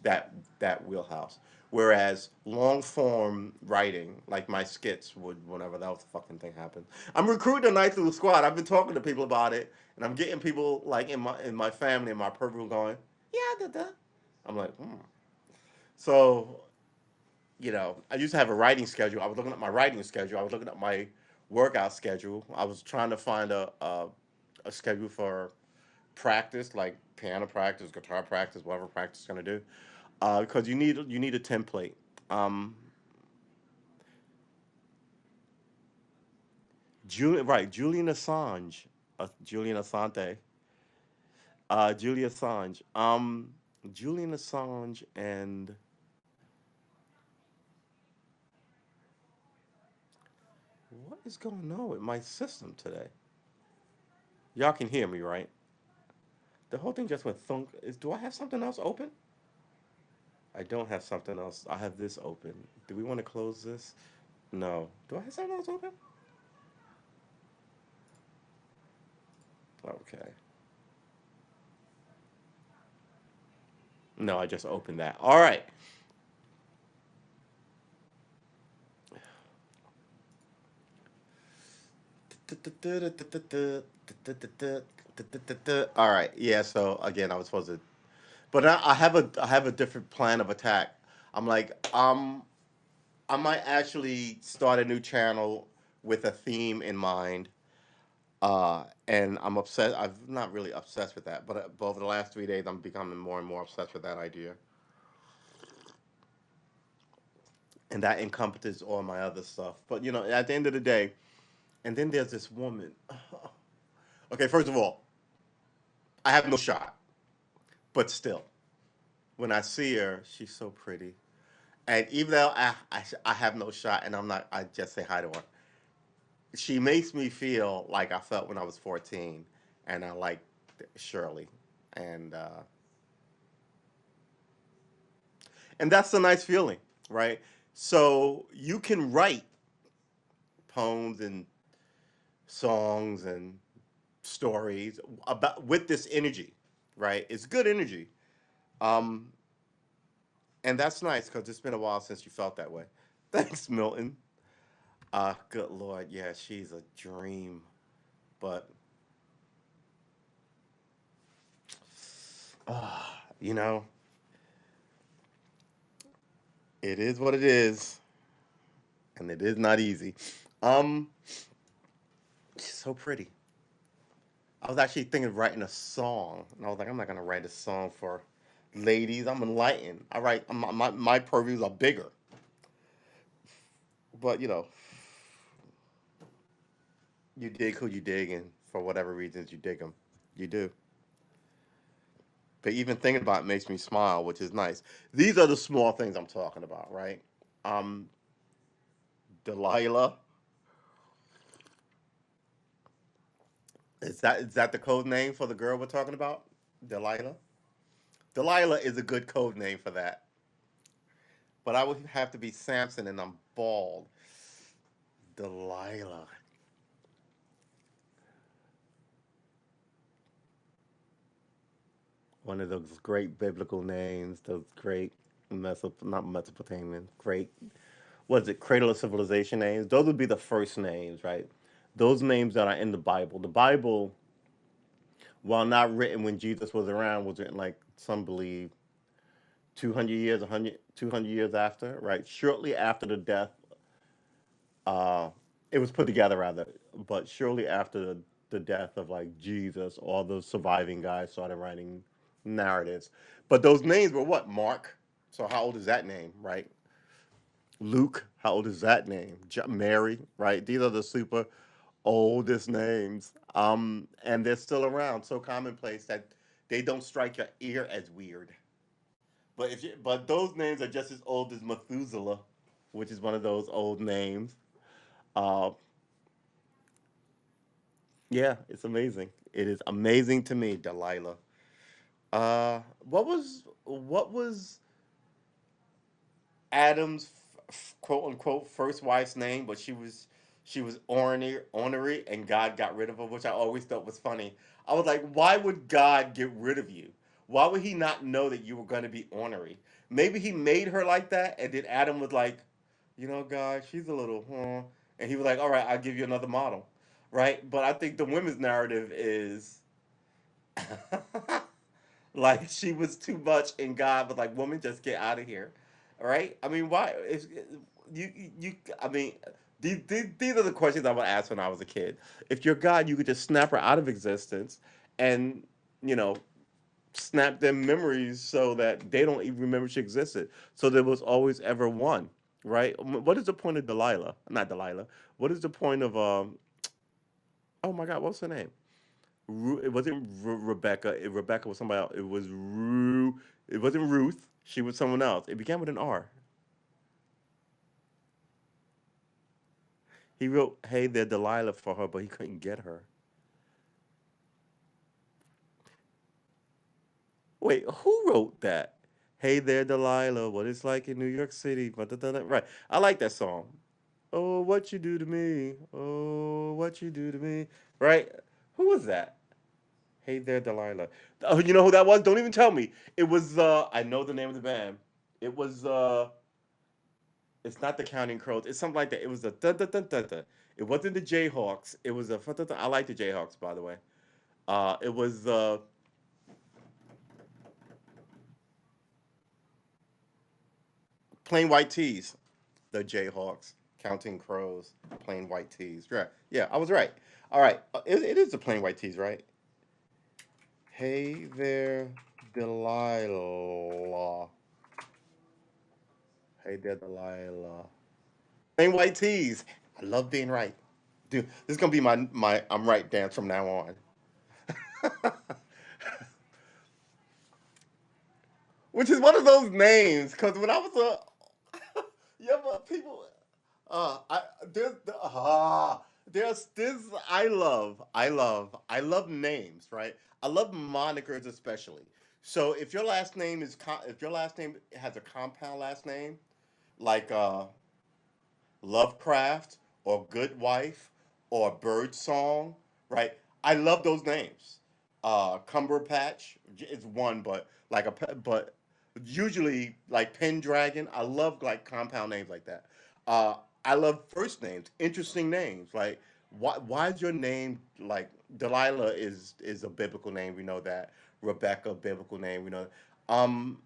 that wheelhouse. Whereas long form writing, like my skits, would whenever that was the fucking thing happened. I'm recruiting a nice little squad. I've been talking to people about it, and I'm getting people like in my family and my purple going, yeah, da da. I'm like, hmm. So I used to have a writing schedule. I was looking at my writing schedule. I was looking at my workout schedule. I was trying to find a schedule for practice, like piano practice, guitar practice, whatever practice is gonna do. Because you need a template. Um, Julian Assange, Julian Asante, Julian Assange, Julian Assange, and what is going on with my system today? Y'all can hear me, right? The whole thing just went thunk. Do I have something else open? I don't have something else. I have this open. Do we want to close this? No. Do I have something else open? Okay. No, I just opened that. All right. All right. Yeah. So again, I was supposed to, but I have a different plan of attack. I'm like, I might actually start a new channel with a theme in mind. And I'm obsessed. I'm not really obsessed with that, but over the last 3 days, I'm becoming more and more obsessed with that idea. and that encompasses all my other stuff. But you know, at the end of the day, and then there's this woman. Okay, first of all, I have no shot, but still, when I see her, she's so pretty. And even though I have no shot, and I'm not, I just say hi to her. She makes me feel like I felt when I was 14, and I like Shirley, and uh, and that's a nice feeling, right? So you can write poems and songs and stories about with this energy, right? It's good energy, um, and that's nice because it's been a while since you felt that way. Thanks, Milton. Good Lord, yeah, she's a dream, but you know, it is what it is, and it is not easy. Um, she's so pretty. I was actually thinking of writing a song, and I was like, I'm not gonna write a song for ladies. I'm enlightened. I write my purviews are bigger, but you know, you dig who you dig, and for whatever reasons you dig them, you do. But even thinking about it makes me smile, which is nice. These are the small things I'm talking about, right? Um, Delilah, is that the code name for the girl we're talking about? Delilah. Delilah is a good code name for that. But I would have to be Samson, and I'm bald. Delilah. One of those great biblical names, those great not Mesopotamian, great, was it Cradle of Civilization names? Those would be the first names, right? Those names that are in the Bible. The Bible, while not written when Jesus was around, was written like some believe 200 years, 100, 200 years after, right? Shortly after the death, uh, it was put together rather, but shortly after the death of like Jesus, all those surviving guys started writing narratives. But those names were what? Mark. So how old is that name, right? Luke. How old is that name? Mary, right? These are the super oldest names, and they're still around, so commonplace that they don't strike your ear as weird. But those names are just as old as Methuselah, which is one of those old names. Uh, yeah, it's amazing. It is amazing to me, Delilah. What was Adam's quote unquote first wife's name? But she was ornery, and God got rid of her, which I always thought was funny. I was like, why would God get rid of you? Why would He not know that you were going to be ornery? Maybe He made her like that, and then Adam was like, God, she's a little, and He was like, all right, I'll give you another model, right? But I think the women's narrative is like she was too much, and God was like, "Woman, just get out of here." All right? I mean, why? You. I mean, these are the questions I would ask when I was a kid. If you're God, you could just snap her out of existence, and you know, snap them memories so that they don't even remember she existed. So there was always ever one, right? What is the point of Delilah? Not Delilah. What is the point of Oh my God, what's her name? It wasn't Rebecca. Rebecca was somebody else. It was Ru. It wasn't Ruth. She was someone else. It began with an R. He wrote "Hey there, Delilah" for her, but he couldn't get her. Wait, who wrote that? Hey there, Delilah. What it's like in New York City. Right. I like that song. Oh, what you do to me. Oh, what you do to me. Right. Who was that? Hey there, Delilah. Oh, you know who that was? Don't even tell me. It was. I know the name of the band. It was. It's not the Counting Crows. It's something like that. It was a dun dun dun dun dun. It wasn't the Jayhawks. It was a. I like the Jayhawks, by the way. It was Plain White Tees. The Jayhawks, Counting Crows, Plain White Tees. Right. Yeah, I was right. All right. It is the Plain White Tees, right? Hey there, Delilah. Hey there, Delilah. Plain white tees. I love being right. Dude, this is gonna be my I'm right dance from now on. Which is one of those names, because when I was a yeah, but people I there's this I love names, right? I love monikers especially. So if your last name is if your last name has a compound last name, like Lovecraft or Good Wife or Bird Song, right? I love those names. Cumberpatch is one, but but usually like Pendragon. I love like compound names like that. Uh, I love first names, interesting names. Like why is your name like Delilah is a biblical name. We know that. Rebecca, biblical name. We know. Um,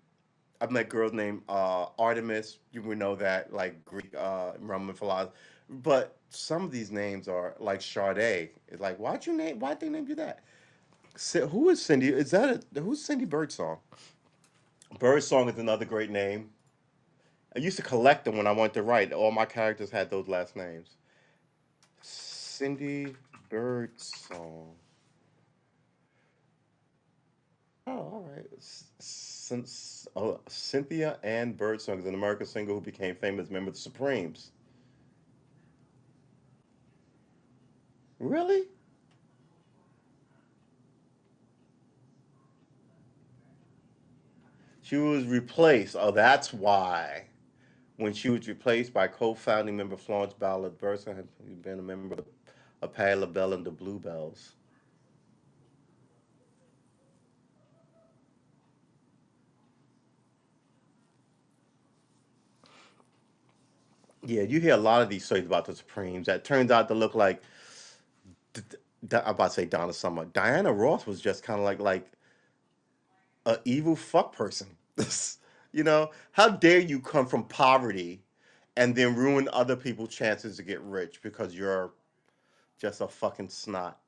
I've met girls named Artemis. You would know that, like Greek, Roman philosophy. But some of these names are like Sade. It's like, Why'd they name you that? Who is Cindy? Who's Cindy Birdsong? Birdsong is another great name. I used to collect them when I wanted to write. All my characters had those last names. Cindy Birdsong. Oh, all right. Cynthia Ann Birdsong is an American singer who became famous member of the Supremes. Really? She was replaced. Oh, that's why. When she was replaced by co-founding member Florence Ballard Burson, had been a member of Patti LaBelle and the Bluebells. Yeah, you hear a lot of these stories about the Supremes that turns out to look like I'm about to say Donna Summer. Diana Ross was just kind of like a evil fuck person. How dare you come from poverty and then ruin other people's chances to get rich because you're just a fucking snot.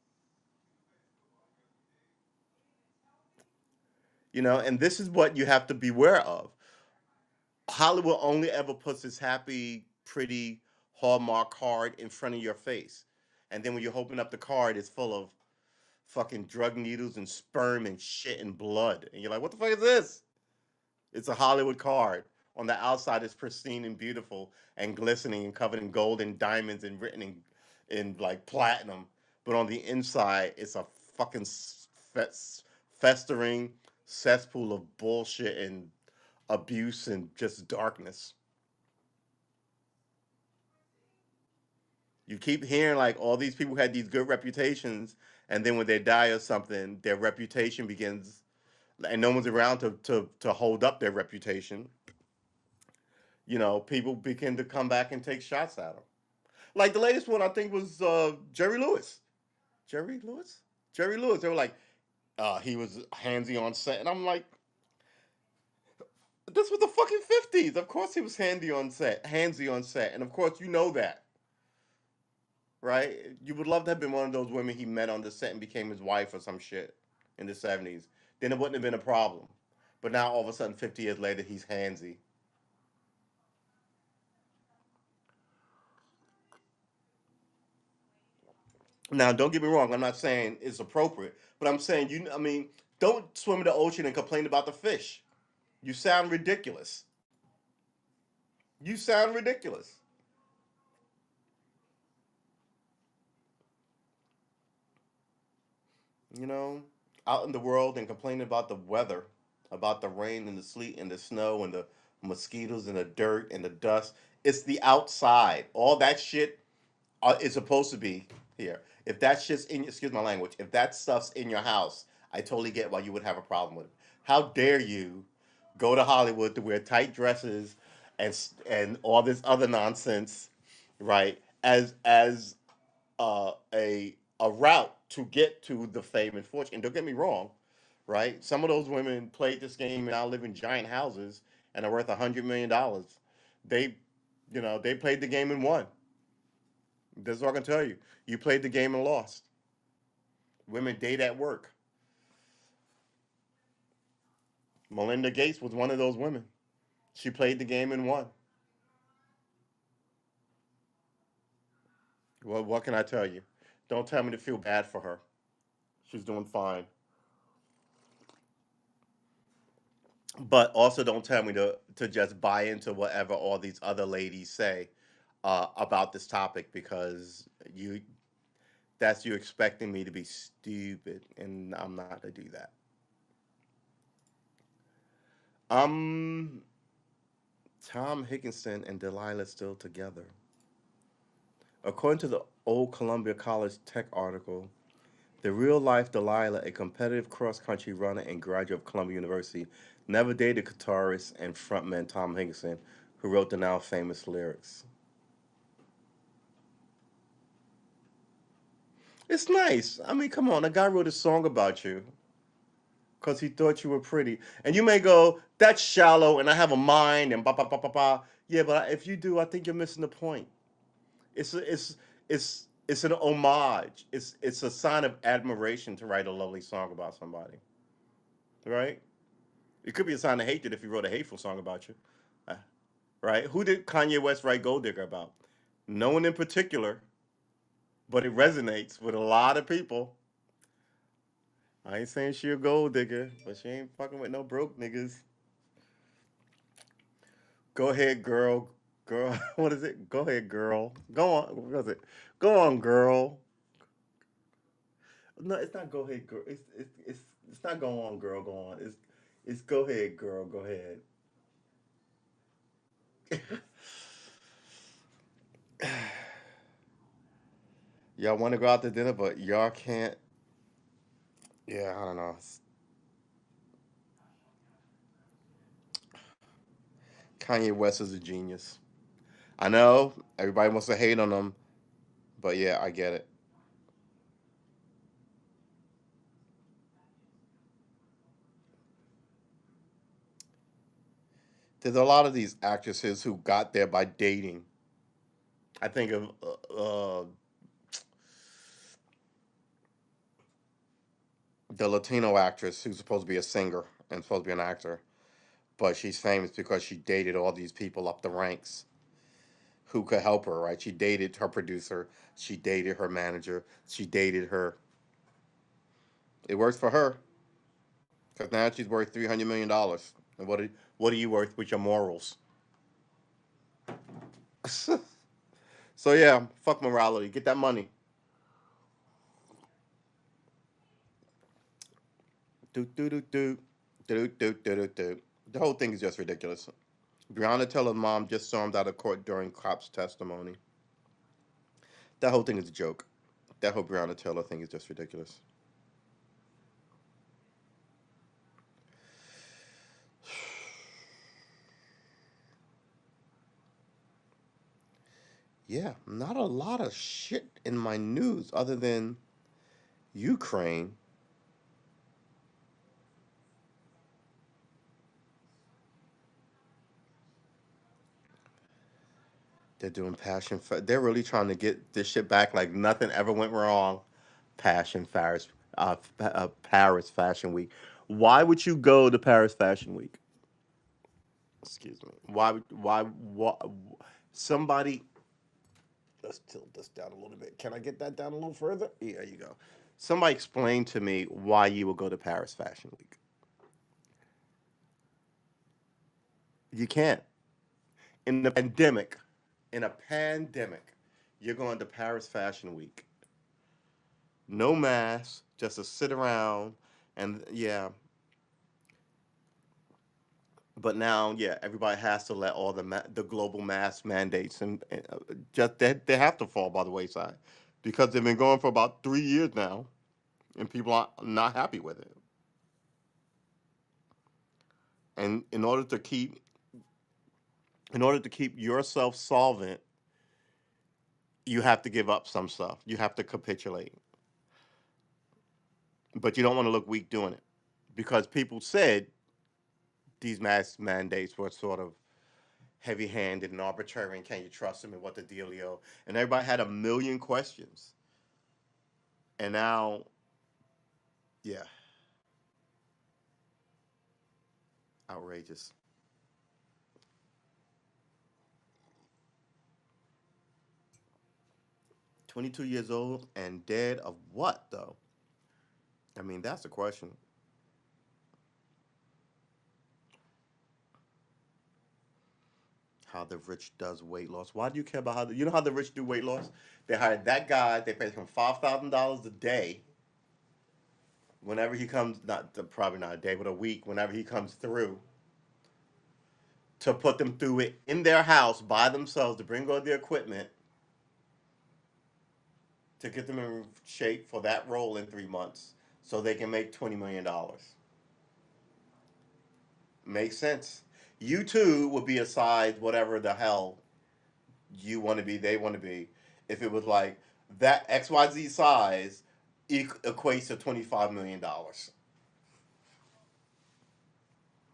And this is what you have to beware of. Hollywood only ever puts this happy, pretty Hallmark card in front of your face. And then when you open up the card, it's full of fucking drug needles and sperm and shit and blood. And you're like, what the fuck is this? It's a Hollywood card. On the outside, it's pristine and beautiful and glistening and covered in gold and diamonds and written in like platinum. But on the inside, it's a fucking festering cesspool of bullshit and abuse and just darkness. You keep hearing like all these people had these good reputations, and then when they die or something, their reputation begins, and no one's around to hold up their reputation. People begin to come back and take shots at them. Like the latest one, I think was Jerry Lewis. Jerry Lewis. Jerry Lewis. They were like, he was handsy on set, and I'm like, this was the fucking '50s. Of course, he was handsy on set, and of course, you know that, right? You would love to have been one of those women he met on the set and became his wife or some shit in the '70s. Then it wouldn't have been a problem. But now all of a sudden, 50 years later, he's handsy. Now, don't get me wrong. I'm not saying it's appropriate, but I'm saying I mean, don't swim in the ocean and complain about the fish. You sound ridiculous. You sound ridiculous. You know, Out in the world and complaining about the weather, about the rain and the sleet and the snow and the mosquitoes and the dirt and the dust. It's the outside. All that shit is supposed to be here. If that shit's in, excuse my language, if that stuff's in your house, I totally get why you would have a problem with it. How dare you go to Hollywood to wear tight dresses and all this other nonsense, right? As a route to get to the fame and fortune. And don't get me wrong, right? Some of those women played this game and now live in giant houses and are worth $100 million. They, they played the game and won. That's what I can tell you. You played the game and lost. Women date at work. Melinda Gates was one of those women. She played the game and won. Well, what can I tell you? Don't tell me to feel bad for her. She's doing fine. But also don't tell me to just buy into whatever all these other ladies say about this topic, because you that's you expecting me to be stupid, and I'm not to do that. Um, Tom Higginson and Delilah still together. According to the old Columbia College Tech article, the real life Delilah, a competitive cross country runner and graduate of Columbia University, never dated guitarist and frontman Tom Higginson, who wrote the now famous lyrics. It's nice. I mean, come on, a guy wrote a song about you because he thought you were pretty. And you may go, that's shallow, and I have a mind, and ba ba ba ba ba. Yeah, but if you do, I think you're missing the point. It's an homage. It's a sign of admiration to write a lovely song about somebody, right? It could be a sign of hatred if he wrote a hateful song about you, uh, right? Who did Kanye West write Gold Digger about? No one in particular, but it resonates with a lot of people. I ain't saying she a gold digger, but she ain't fucking with no broke niggas. Go ahead, girl. Girl, what is it? Go ahead, girl. Go on. What was it? Go on, girl. No, it's not go ahead, girl. It's not go on, girl. Go on. It's go ahead, girl. Go ahead. Y'all want to go out to dinner, but y'all can't. Yeah, I don't know. Kanye West is a genius. I know everybody wants to hate on him, but yeah, I get it. There's a lot of these actresses who got there by dating. I think of the Latino actress who's supposed to be a singer and supposed to be an actor, but she's famous because she dated all these people up the ranks who could help her, right? She dated her producer, she dated her manager, she dated her. It works for her because now she's worth $300 million. And what are you worth with your morals? So yeah, fuck morality. Get that money. Do do do do do do do do do. The whole thing is just ridiculous. Breonna Taylor's mom just stormed out of court during cops' testimony. That whole thing is a joke. That whole Breonna Taylor thing is just ridiculous. Yeah, not a lot of shit in my news other than Ukraine. They're doing passion. They're really trying to get this shit back like nothing ever went wrong. Passion Paris, Paris Fashion Week. Why would you go to Paris Fashion Week? Excuse me. Why somebody, let's tilt this down a little bit. Can I get that down a little further? Yeah, there you go. Somebody explain to me why you would go to Paris Fashion Week. You can't. In the pandemic, in a pandemic, you're going to Paris Fashion Week. No mask, just to sit around and yeah. But now, yeah, everybody has to let all the global mask mandates and just they have to fall by the wayside because they've been going for about 3 years now, and people are not happy with it. And in order to keep yourself solvent, you have to give up some stuff. You have to capitulate, but you don't want to look weak doing it because people said these mask mandates were sort of heavy-handed and arbitrary, and can you trust them and what the dealio? And everybody had a million questions, and now, yeah, outrageous. 22 years old and dead of what, though? I mean, that's the question. How the rich does weight loss. Why do you care about how you know how the rich do weight loss? They hired that guy. They paid him $5,000 a day. Whenever he comes, not probably not a day, but a week. Whenever he comes through, to put them through it in their house by themselves to bring all the equipment to get them in shape for that role in 3 months, so they can make $20 million. Makes sense. You too would be assigned whatever the hell you want to be, they want to be. If it was like that XYZ size equates to $25 million,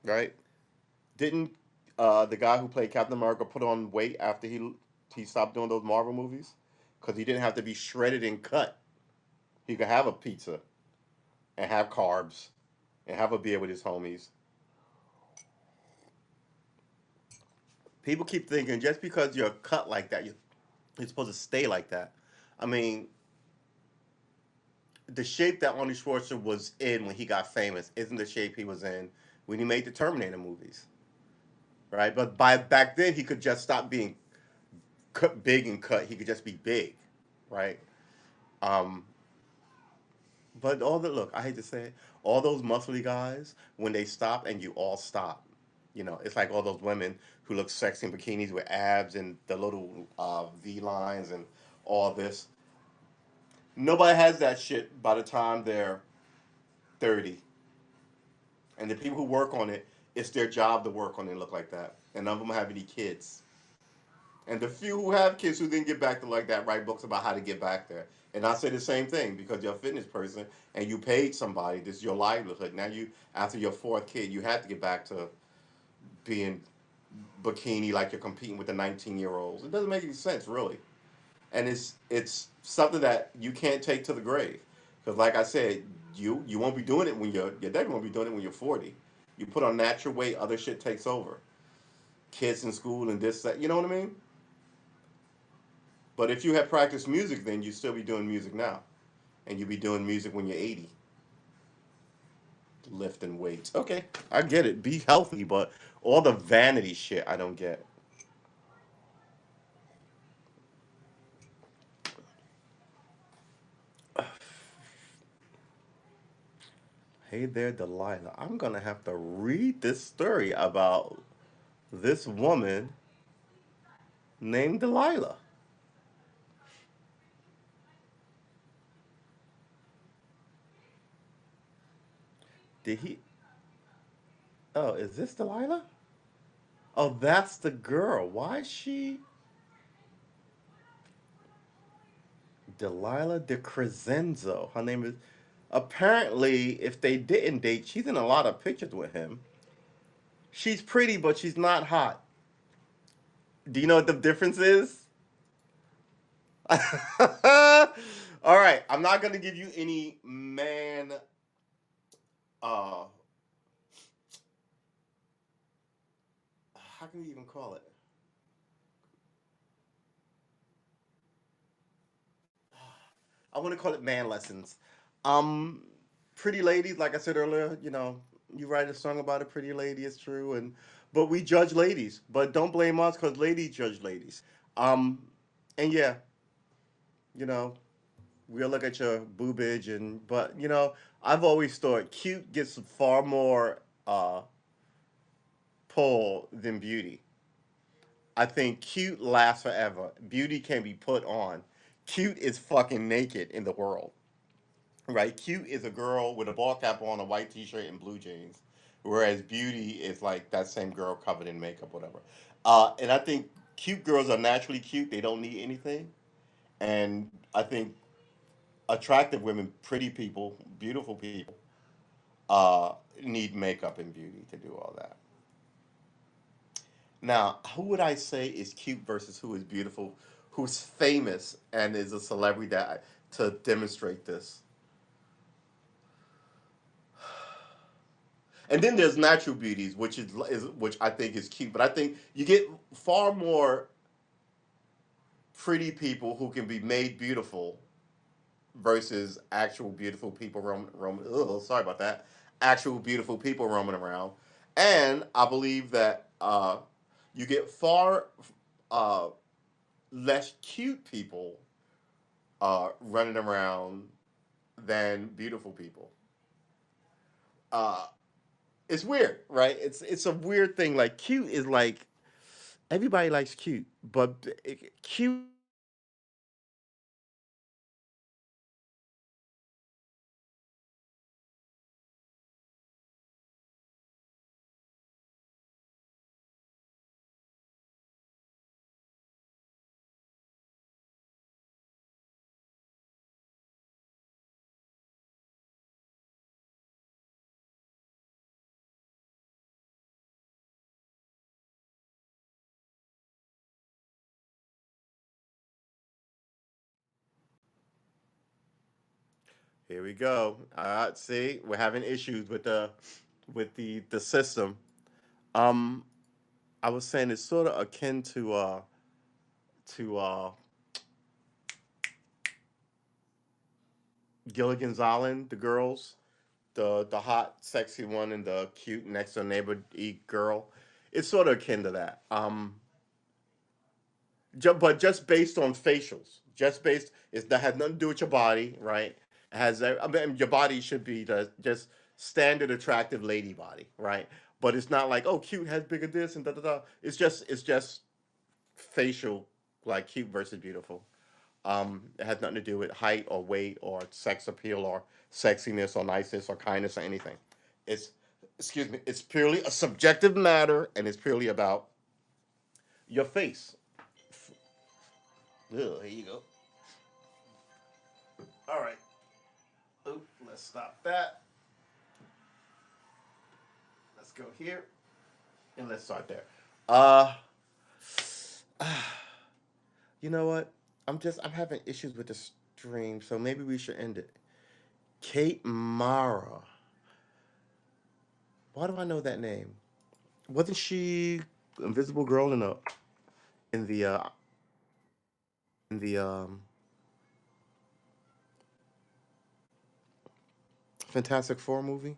right? Didn't the guy who played Captain America put on weight after he stopped doing those Marvel movies? Because he didn't have to be shredded and cut. He could have a pizza and have carbs and have a beer with his homies. People keep thinking just because you're cut like that, you're supposed to stay like that. I mean, the shape that Arnold Schwarzenegger was in when he got famous isn't the shape he was in when he made the Terminator movies, right? But by back then, he could just stop being cut big and cut. He could just be big, right? Um, but all the look, I hate to say it, all those muscly guys when they stop and you all stop. It's like all those women who look sexy in bikinis with abs and the little V lines and all this. Nobody has that shit by the time they're 30. And the people who work on it, it's their job to work on it and look like that. And none of them have any kids. And the few who have kids who didn't get back to like that write books about how to get back there. And I say the same thing because you're a fitness person and you paid somebody. This is your livelihood. Now you, after your fourth kid, you have to get back to being bikini like you're competing with the 19-year-olds. It doesn't make any sense, really. And it's something that you can't take to the grave. Because like I said, you won't be doing it when you're dead. Won't be doing it when you're 40. You put on natural weight, other shit takes over. Kids in school and this that. You know what I mean? But if you had practiced music, then you'd still be doing music now, and you'd be doing music when you're 80, lifting weights. Okay, I get it. Be healthy, but all the vanity shit, I don't get. Hey there, Delilah. I'm gonna have to read this story about this woman named Delilah. Did he? Oh, is this Delilah? Oh, that's the girl. Why is she Delilah de Crescenzo? Her name is. Apparently, if they didn't date, she's in a lot of pictures with him. She's pretty, but she's not hot. Do you know what the difference is? All right, I'm not gonna give you any man. Uh, how can you even call it? I want to call it man lessons. Um, Pretty ladies, like I said earlier, you write a song about a pretty lady, it's true, and but we judge ladies, but don't blame us because ladies judge ladies. Um, and yeah, you know, we'll look at your boobage but I've always thought cute gets far more pull than beauty. I think cute lasts forever. Beauty can be put on. Cute is fucking naked in the world, right? Cute is a girl with a ball cap on, a white t-shirt, and blue jeans, whereas beauty is like that same girl covered in makeup, whatever. And I think cute girls are naturally cute. They don't need anything. And I think attractive women, pretty people, beautiful people, uh, need makeup and beauty to do all that. Now, who would I say is cute versus who is beautiful, who's famous and is a celebrity that to demonstrate this? And then there's natural beauties, which I think is cute, but I think you get far more pretty people who can be made beautiful versus actual beautiful people sorry about that. Actual beautiful people roaming around, and I believe that you get far uh, less cute people running around than beautiful people. Uh, it's weird, right? It's a weird thing. Like cute is like everybody likes cute, but cute Here we go. See, we're having issues with the system. Um, I was saying it's sort of akin to Gilligan's Island, the girls, the hot, sexy one, and the cute next door neighbor girl. It's sort of akin to that. But just based on facials, just based that has nothing to do with your body, right? It has I mean, your body should be the just standard attractive lady body, right? But it's not like oh cute has bigger this and da da da. It's just facial like cute versus beautiful. It has nothing to do with height or weight or sex appeal or sexiness or niceness or kindness or anything. It's excuse me. It's purely a subjective matter and it's purely about your face. Ugh, here you go. All right. Oop, let's stop that. Let's go here and let's start there. Uh, you know what? I'm having issues with the stream, so maybe we should end it. Kate Mara. Why do I know that name? Wasn't she Invisible Girl in the uh in the Fantastic Four movie?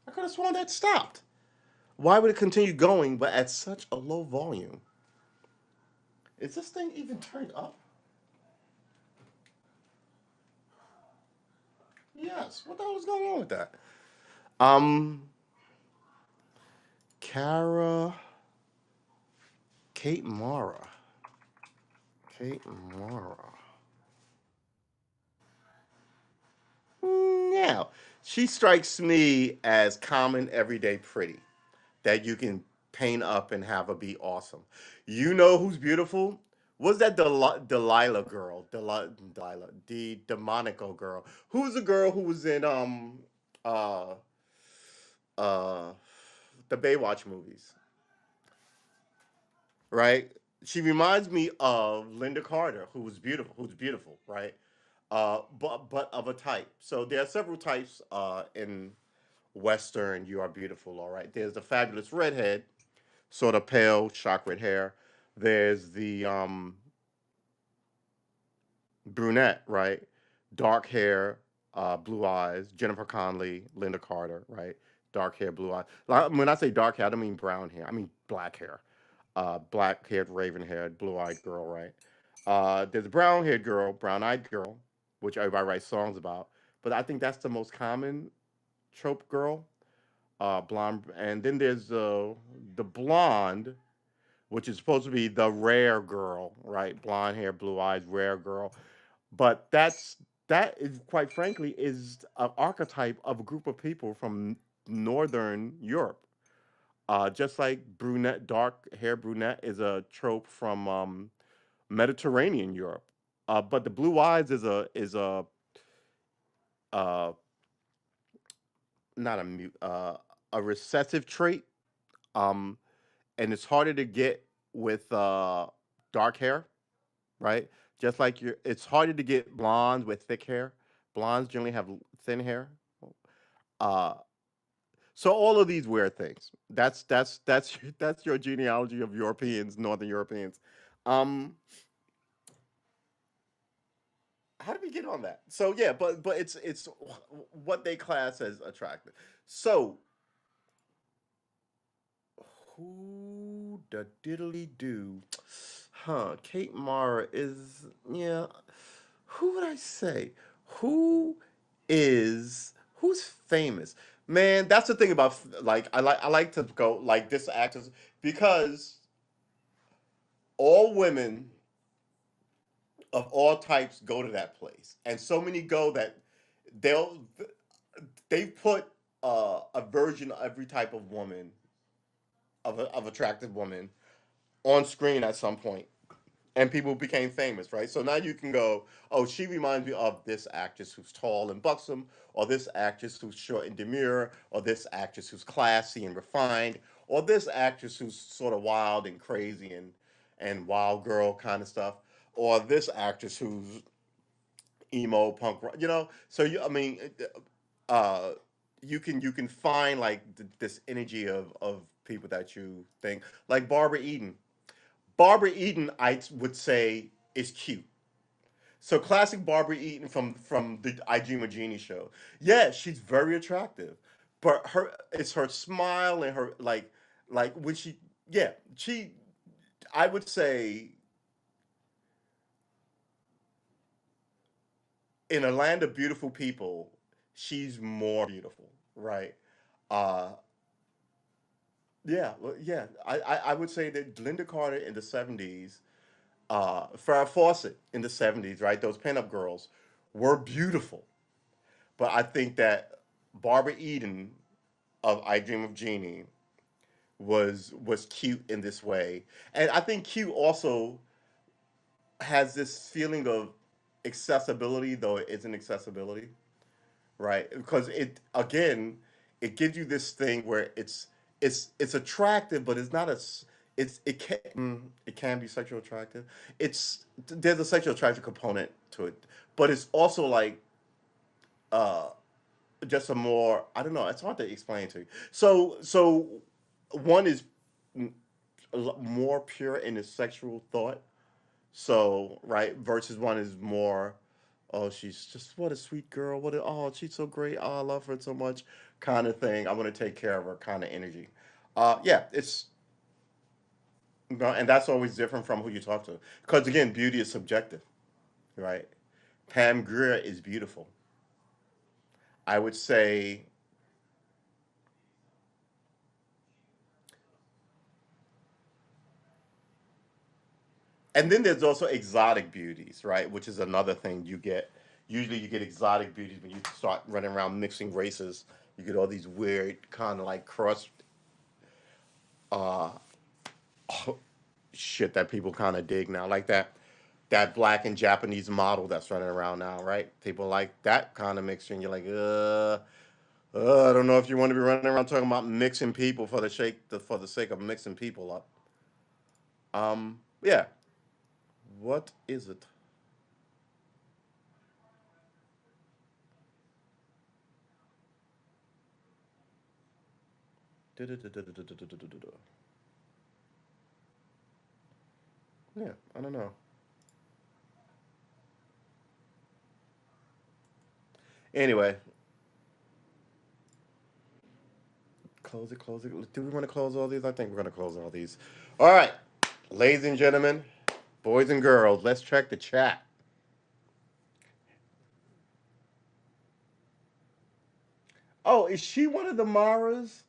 I could have sworn that stopped. Why would it continue going, but at such a low volume? Is this thing even turned up? Yes. What the hell is going on with that? Um, Kara, Kate Mara, Kate Mara. Now, she strikes me as common, everyday pretty that you can paint up and have her be awesome. You know who's beautiful? Was that Delilah girl? Delilah, the Demonico girl. Who's the girl who was in uh uh the Baywatch movies, right? She reminds me of Linda Carter, who's beautiful, right? But of a type. So there are several types in Western. You are beautiful, all right. There's the fabulous redhead, sort of pale, shock red hair. There's the brunette, right? Dark hair, blue eyes. Jennifer Connelly, Linda Carter, right? Dark hair, blue eyes. When I say dark hair, I don't mean brown hair. I mean black hair. Black haired, raven haired, blue eyed girl, right? There's a brown haired girl, brown eyed girl, which everybody writes songs about. But I think that's the most common trope girl, blonde. And then there's the blonde, which is supposed to be the rare girl, right? Blonde hair, blue eyes, rare girl. But that is quite frankly is an archetype of a group of people from northern Europe. Just like brunette, dark hair brunette is a trope from Mediterranean Europe. But the blue eyes is a uh, not a a recessive trait, um, and it's harder to get with dark hair, right? Just like it's harder to get blondes with thick hair. Blondes generally have thin hair. Uh, So all of these weird things. That's your genealogy of Europeans, Northern Europeans. Um, how did we get on that? So yeah, but it's what they class as attractive. So who the diddly do? Huh? Kate Mara is, yeah. Who would I say? Who who's famous? Man, that's the thing about like I like to go like this actors because all women of all types go to that place, and so many go that they'll they put a version of every type of woman of attractive woman on screen at some point, and people became famous, right? So now you can go, oh, she reminds me of this actress who's tall and buxom, or this actress who's short and demure, or this actress who's classy and refined, or this actress who's sort of wild and crazy and wild girl kind of stuff, or this actress who's emo punk rock, So you, I mean, uh, you can find like this energy of people that you think like Barbara Eden. Barbara Eden, I would say, is cute. So classic Barbara Eden from the I Dream of Jeannie show. Yeah, she's very attractive, but it's her smile and her like when she yeah she I would say in a land of beautiful people, she's more beautiful, right? Uh, yeah, well, yeah. I would say that Linda Carter in the '70s, Farrah Fawcett in the '70s, right? Those pinup girls were beautiful. But I think that Barbara Eden of I Dream of Jeannie was cute in this way, and I think cute also has this feeling of accessibility, though it isn't accessibility, right? Because it gives you this thing where it's attractive, but it's not it can be sexual attractive. It's There's a sexual attraction component to it, but it's also like uh just a more, I don't know, it's hard to explain to you. So one is more pure in its sexual thought, so right, versus one is more, oh, she's just, what a sweet girl, oh, she's so great, oh, I love her so much, kind of thing, I want to take care of her kind of energy. Yeah, it's and that's always different from who you talk to, because again, beauty is subjective, right? Pam Grier is beautiful. I would say. And then there's also exotic beauties, right? Which is another thing you get. Usually, you get exotic beauties when you start running around mixing races. You get all these weird kind of like cross uh, shit that people kind of dig now, like that black and Japanese model that's running around now, right? People like that kind of mixture, and you're like, I don't know if you want to be running around talking about mixing people for the sake of mixing people up. Yeah. What is it? Yeah, I don't know. Anyway, close it, close it. Do we want to close all these? I think we're going to close all these. All right, ladies and gentlemen, boys and girls, let's check the chat. Oh, is she one of the Maras?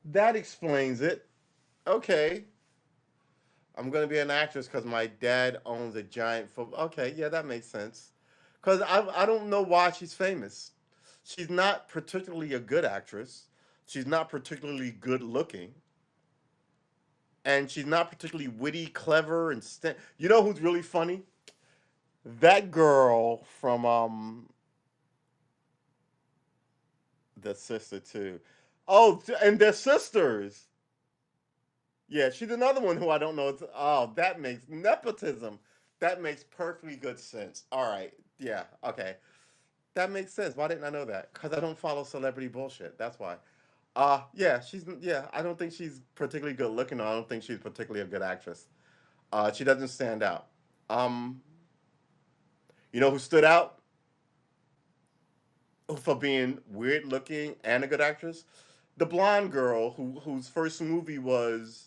That explains it. Okay. I'm going to be an actress because my dad owns a giant football. Okay, yeah, that makes sense. Because I don't know why she's famous. She's not particularly a good actress. She's not particularly good looking. And she's not particularly witty, clever, and you know who's really funny? That girl from the sister too. Oh, and they're sisters. Yeah, she's another one who I don't know. Oh, that makes nepotism. That makes perfectly good sense. All right. Yeah. Okay. That makes sense. Why didn't I know that? Because I don't follow celebrity bullshit. That's why. Yeah, yeah. I don't think she's particularly good looking. Or I don't think she's particularly a good actress. She doesn't stand out. Um, you know who stood out for being weird looking and a good actress? The blonde girl whose first movie was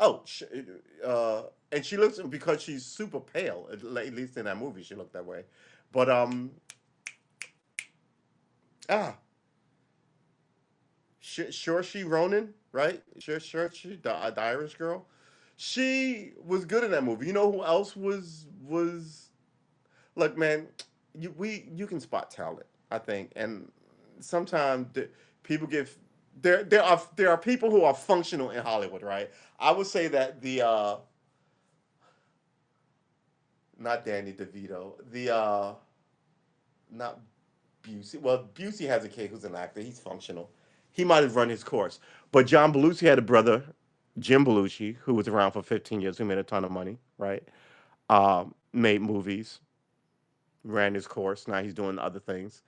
oh, uh, and she looks because she's super pale. At least in that movie, she looked that way. But ah, sure she Ronan, right? Sure she the Irish girl. She was good in that movie. You know who else was look, man, you can spot talent, I think, and sometimes people give there are people who are functional in Hollywood, right? I would say that the not Danny DeVito, the not Busey. Well, Busey has a kid who's an actor. He's functional. He might have run his course, but John Belushi had a brother, Jim Belushi, who was around for 15 years, who made a ton of money, right? Made movies, ran his course. Now he's doing other things.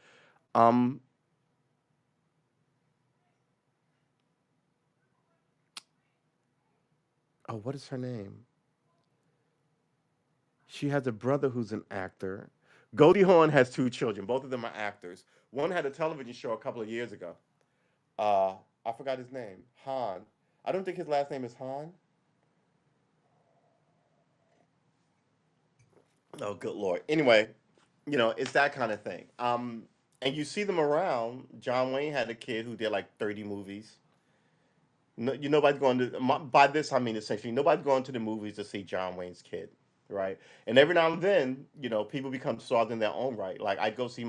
Um, oh, what is her name? She has a brother who's an actor. Goldie Hawn has two children. Both of them are actors. One had a television show a couple of years ago. Uh, I forgot his name. Han. I don't think his last name is Han. Oh, good lord. Anyway, it's that kind of thing. And you see them around. John Wayne had a kid who did like 30 movies. No, nobody's going to. By this, I mean essentially nobody's going to the movies to see John Wayne's kid, right? And every now and then, people become stars in their own right. Like I'd go see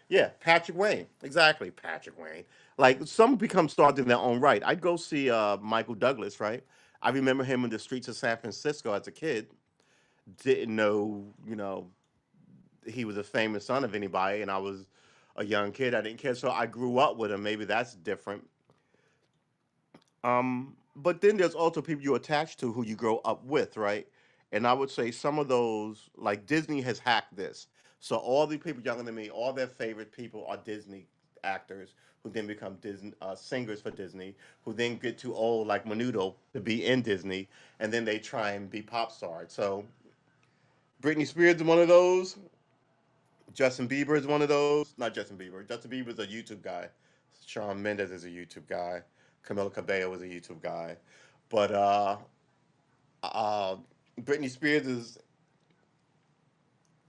yeah, Patrick Wayne, exactly, Patrick Wayne. Like some become stars in their own right. I'd go see Michael Douglas, right? I remember him in the streets of San Francisco as a kid. Didn't know, he was a famous son of anybody, and I was a young kid. I didn't care, so I grew up with him. Maybe that's different. But then there's also people you attach to who you grow up with, right? And I would say some of those, like Disney has hacked this. So all the people younger than me, all their favorite people are Disney actors who then become Disney singers for Disney, who then get too old, like Menudo, to be in Disney, and then they try and be pop stars. So Britney Spears is one of those. Justin Bieber is one of those. Not Justin Bieber. Justin Bieber is a YouTube guy. Shawn Mendes is a YouTube guy. Camila Cabello is a YouTube guy. But uh, Britney Spears is,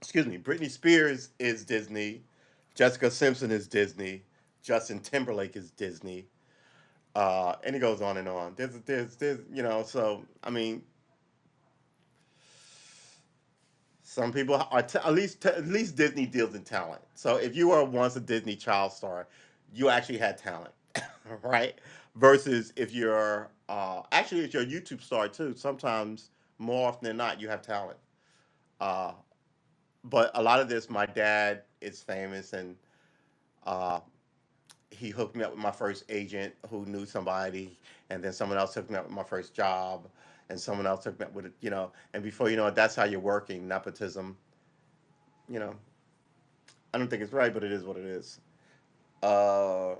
excuse me, Britney Spears is Disney. Jessica Simpson is Disney. Justin Timberlake is Disney. And it goes on and on. There's, so I mean, some people are at least Disney deals in talent. So if you were once a Disney child star, you actually had talent, right? Versus if you're a YouTube star too. Sometimes more often than not, you have talent. Uh, but a lot of this, my dad is famous, and uh, he hooked me up with my first agent who knew somebody, and then someone else hooked me up with my first job, and someone else hooked me up with it, and before you know it, that's how you're working nepotism. You know, I don't think it's right, but it is what it is. Uh,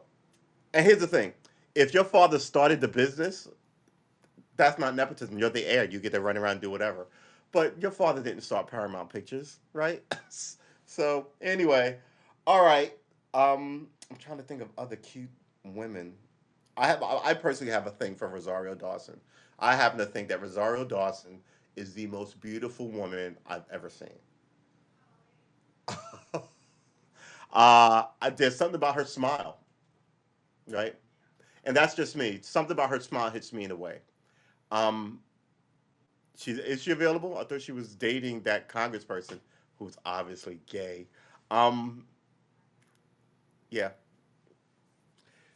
and here's the thing: if your father started the business, that's not nepotism. You're the heir. You get to run around and do whatever. But your father didn't start Paramount Pictures, right? So anyway, all right. I'm trying to think of other cute women. I personally have a thing for Rosario Dawson. I happen to think that Rosario Dawson is the most beautiful woman I've ever seen. There's something about her smile, right? And that's just me. Something about her smile hits me in a way. Um, is she available? I thought she was dating that congressperson who's obviously gay. Um, yeah,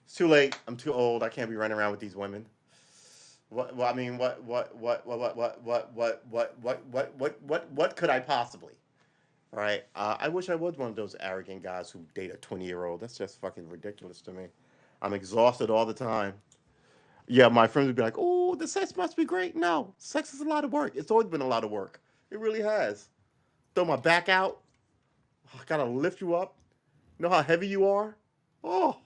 it's too late. I'm too old. I can't be running around with these women. I mean, what could I possibly? All right. I wish I was one of those arrogant guys who date a 20-year-old. That's just fucking ridiculous to me. I'm exhausted all the time. Yeah, my friends would be like, "Oh, the sex must be great." No, sex is a lot of work. It's always been a lot of work. It really has. Throw my back out. I gotta lift you up. You know how heavy you are? Oh,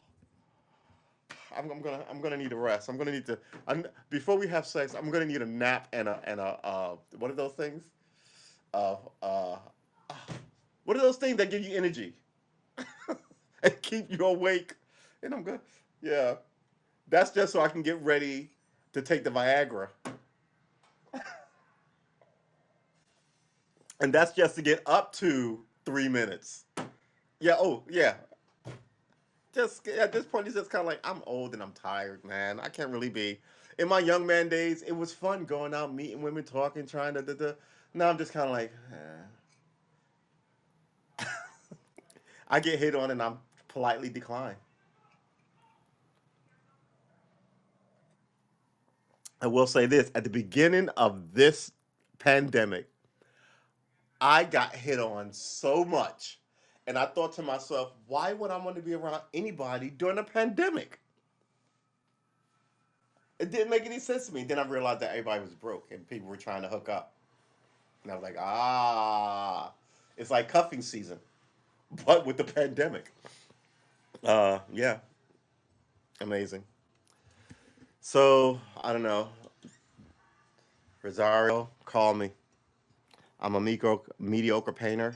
I'm gonna need a rest. I'm gonna need to. Before we have sex, I'm gonna need a nap and a what are those things? Uh, uh, what are those things that give you energy and keep you awake? And I'm good. Yeah, that's just so I can get ready to take the Viagra, and that's just to get up to 3 minutes. Yeah. Oh, yeah. Just at this point, it's just kind of like I'm old and I'm tired, man. I can't really be. In my young man days, it was fun going out, meeting women, talking, trying to. Now I'm just kind of like, I get hit on and I'm politely decline. I will say this: at the beginning of this pandemic, I got hit on so much, and I thought to myself, why would I want to be around anybody during a pandemic? It didn't make any sense to me. Then I realized that everybody was broke and people were trying to hook up. And I was like, it's like cuffing season, but with the pandemic. Yeah, amazing. So I don't know, Rosario, call me. I'm a mediocre painter,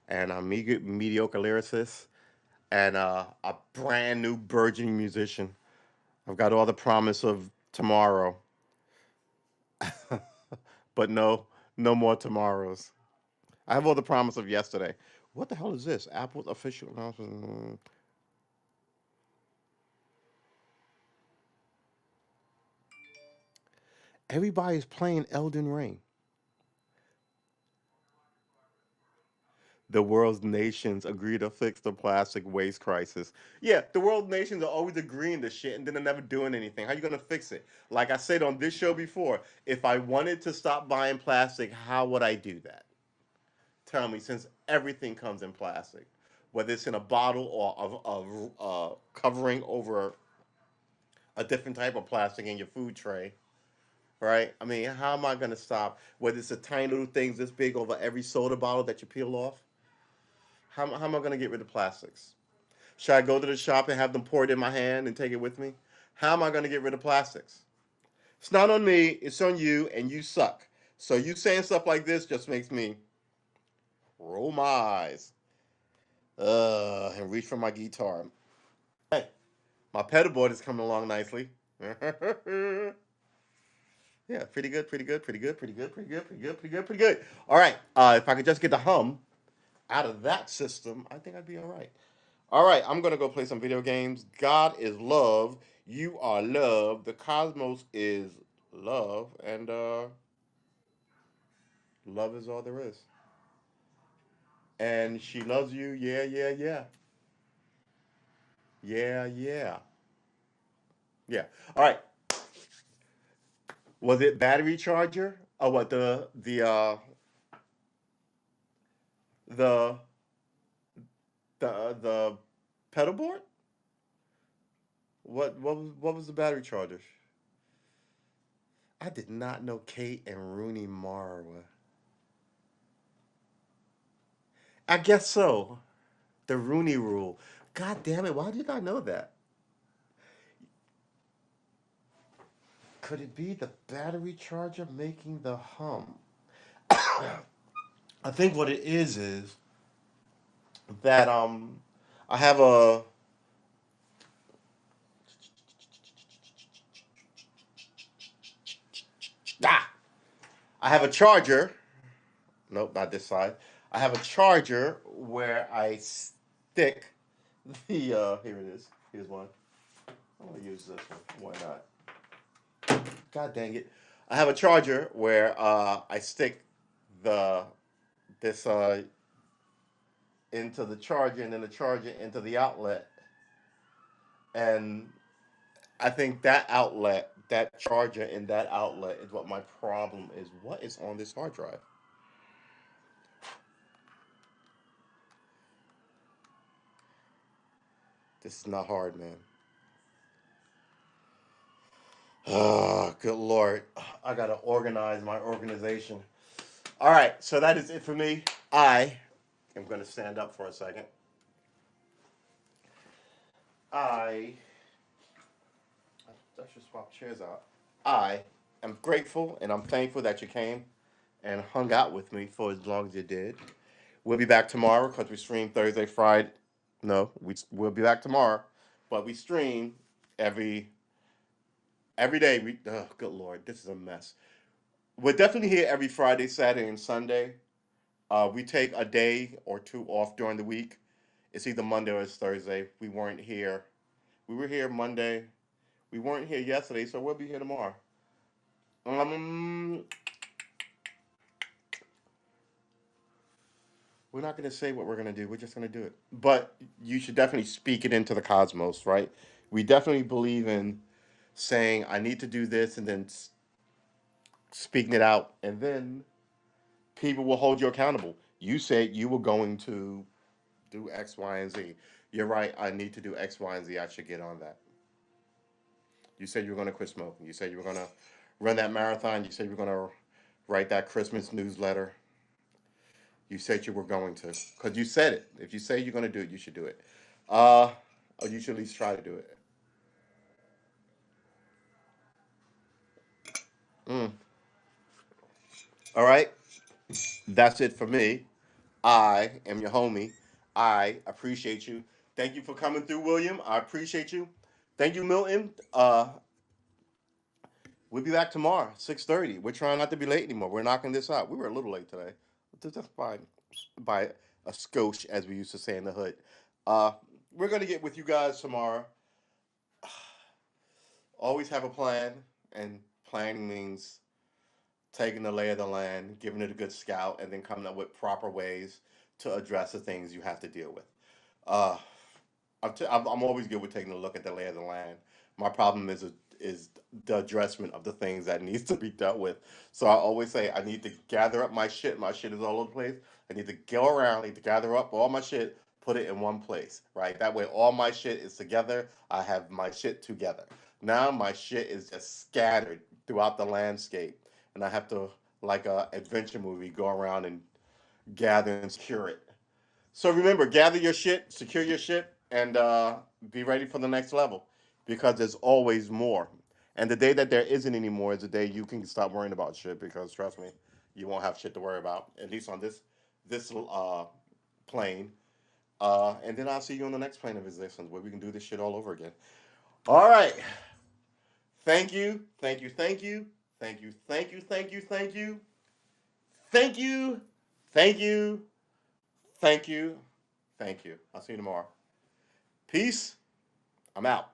and I'm a mediocre lyricist, and a brand new burgeoning musician. I've got all the promise of tomorrow, but no more tomorrows. I have all the promise of yesterday. What the hell is this? Apple's official announcement. Everybody's playing Elden Ring. The world's nations agree to fix the plastic waste crisis. Yeah, the world nations are always agreeing to shit and then they're never doing anything. How you gonna fix it? Like I said on this show before, if I wanted to stop buying plastic, how would I do that? Tell me, since everything comes in plastic, whether it's in a bottle or of covering over a different type of plastic in your food tray, right? I mean, how am I gonna stop? Whether it's a tiny little things this big over every soda bottle that you peel off, how am I gonna get rid of plastics? Should I go to the shop and have them pour it in my hand and take it with me? How am I going to get rid of plastics? It's not on me, it's on you, and you suck. So you saying stuff like this just makes me roll my eyes and reach for my guitar. Hey, my pedal board is coming along nicely. Yeah, pretty good, pretty good, pretty good, pretty good, pretty good, pretty good, pretty good, pretty good. All right, if I could just get the hum out of that system, I think I'd be all right. All right, I'm gonna go play some video games. God is love. You are love. The cosmos is love, and love is all there is. And she loves you. Yeah, yeah, yeah, yeah, yeah, yeah. All right. Was it battery charger? Oh, what the the pedal board? What was the battery charger? I did not know Kate and Rooney Mara were. I guess so. The Rooney Rule. God damn it! Why did I know that? Could it be the battery charger making the hum? I think what it is that I have a ah I have a charger. Nope, not this side. I have a charger where I stick the here it is. Here's one. I'm gonna use this one. Why not? God dang it! I have a charger where I stick the this into the charger and then the charger into the outlet. And I think that outlet, that charger in that outlet is what my problem is. What is on this hard drive? This is not hard, man. Oh, good Lord. I got to organize my organization. All right, so that is it for me. I am going to stand up for a second. I should swap chairs out. I am grateful and I'm thankful that you came and hung out with me for as long as you did. We'll be back tomorrow because we stream Thursday, Friday. No, we'll be back tomorrow, but we stream every every day. Oh, good lord, this is a mess. We're definitely here every Friday, Saturday, and Sunday. We take a day or two off during the week. It's either Monday or it's Thursday. We weren't here. We were here Monday. We weren't here yesterday, so we'll be here tomorrow. Um, we're not going to say what we're going to do. We're just going to do it. But you should definitely speak it into the cosmos, right? We definitely believe in saying, I need to do this, and then speaking it out. And then people will hold you accountable. You said you were going to do X, Y, and Z. You're right. I need to do X, Y, and Z. I should get on that. You said you were going to quit smoking. You said you were going to run that marathon. You said you were going to write that Christmas newsletter. You said you were going to, because you said it. If you say you're going to do it, you should do it. Uh, or you should at least try to do it. Mm. All right, that's it for me. I am your homie. I appreciate you. Thank you for coming through, William. I appreciate you. Thank you, Milton. We'll be back tomorrow, 6:30. We're trying not to be late anymore. We're knocking this out. We were a little late today. Just by a skosh, as we used to say in the hood. Uh, we're gonna get with you guys tomorrow. Always have a plan, and planning means taking the lay of the land, giving it a good scout, and then coming up with proper ways to address the things you have to deal with. Uh, I'm always good with taking a look at the lay of the land. My problem is the addressment of the things that needs to be dealt with. So I always say I need to gather up my shit. My shit is all over the place. I need to go around. I need to gather up all my shit, put it in one place. Right. That way, all my shit is together. I have my shit together. Now my shit is just scattered throughout the landscape, and I have to, like a adventure movie, go around and gather and secure it. So remember, gather your shit, secure your shit, and be ready for the next level because there's always more. And the day that there isn't any more is the day you can stop worrying about shit because trust me, you won't have shit to worry about at least on this plane. And then I'll see you on the next plane of existence where we can do this shit all over again. All right. Thank you. Thank you. Thank you. Thank you. Thank you. Thank you. Thank you. Thank you. Thank you. Thank you. Thank you. I'll see you tomorrow. Peace. I'm out.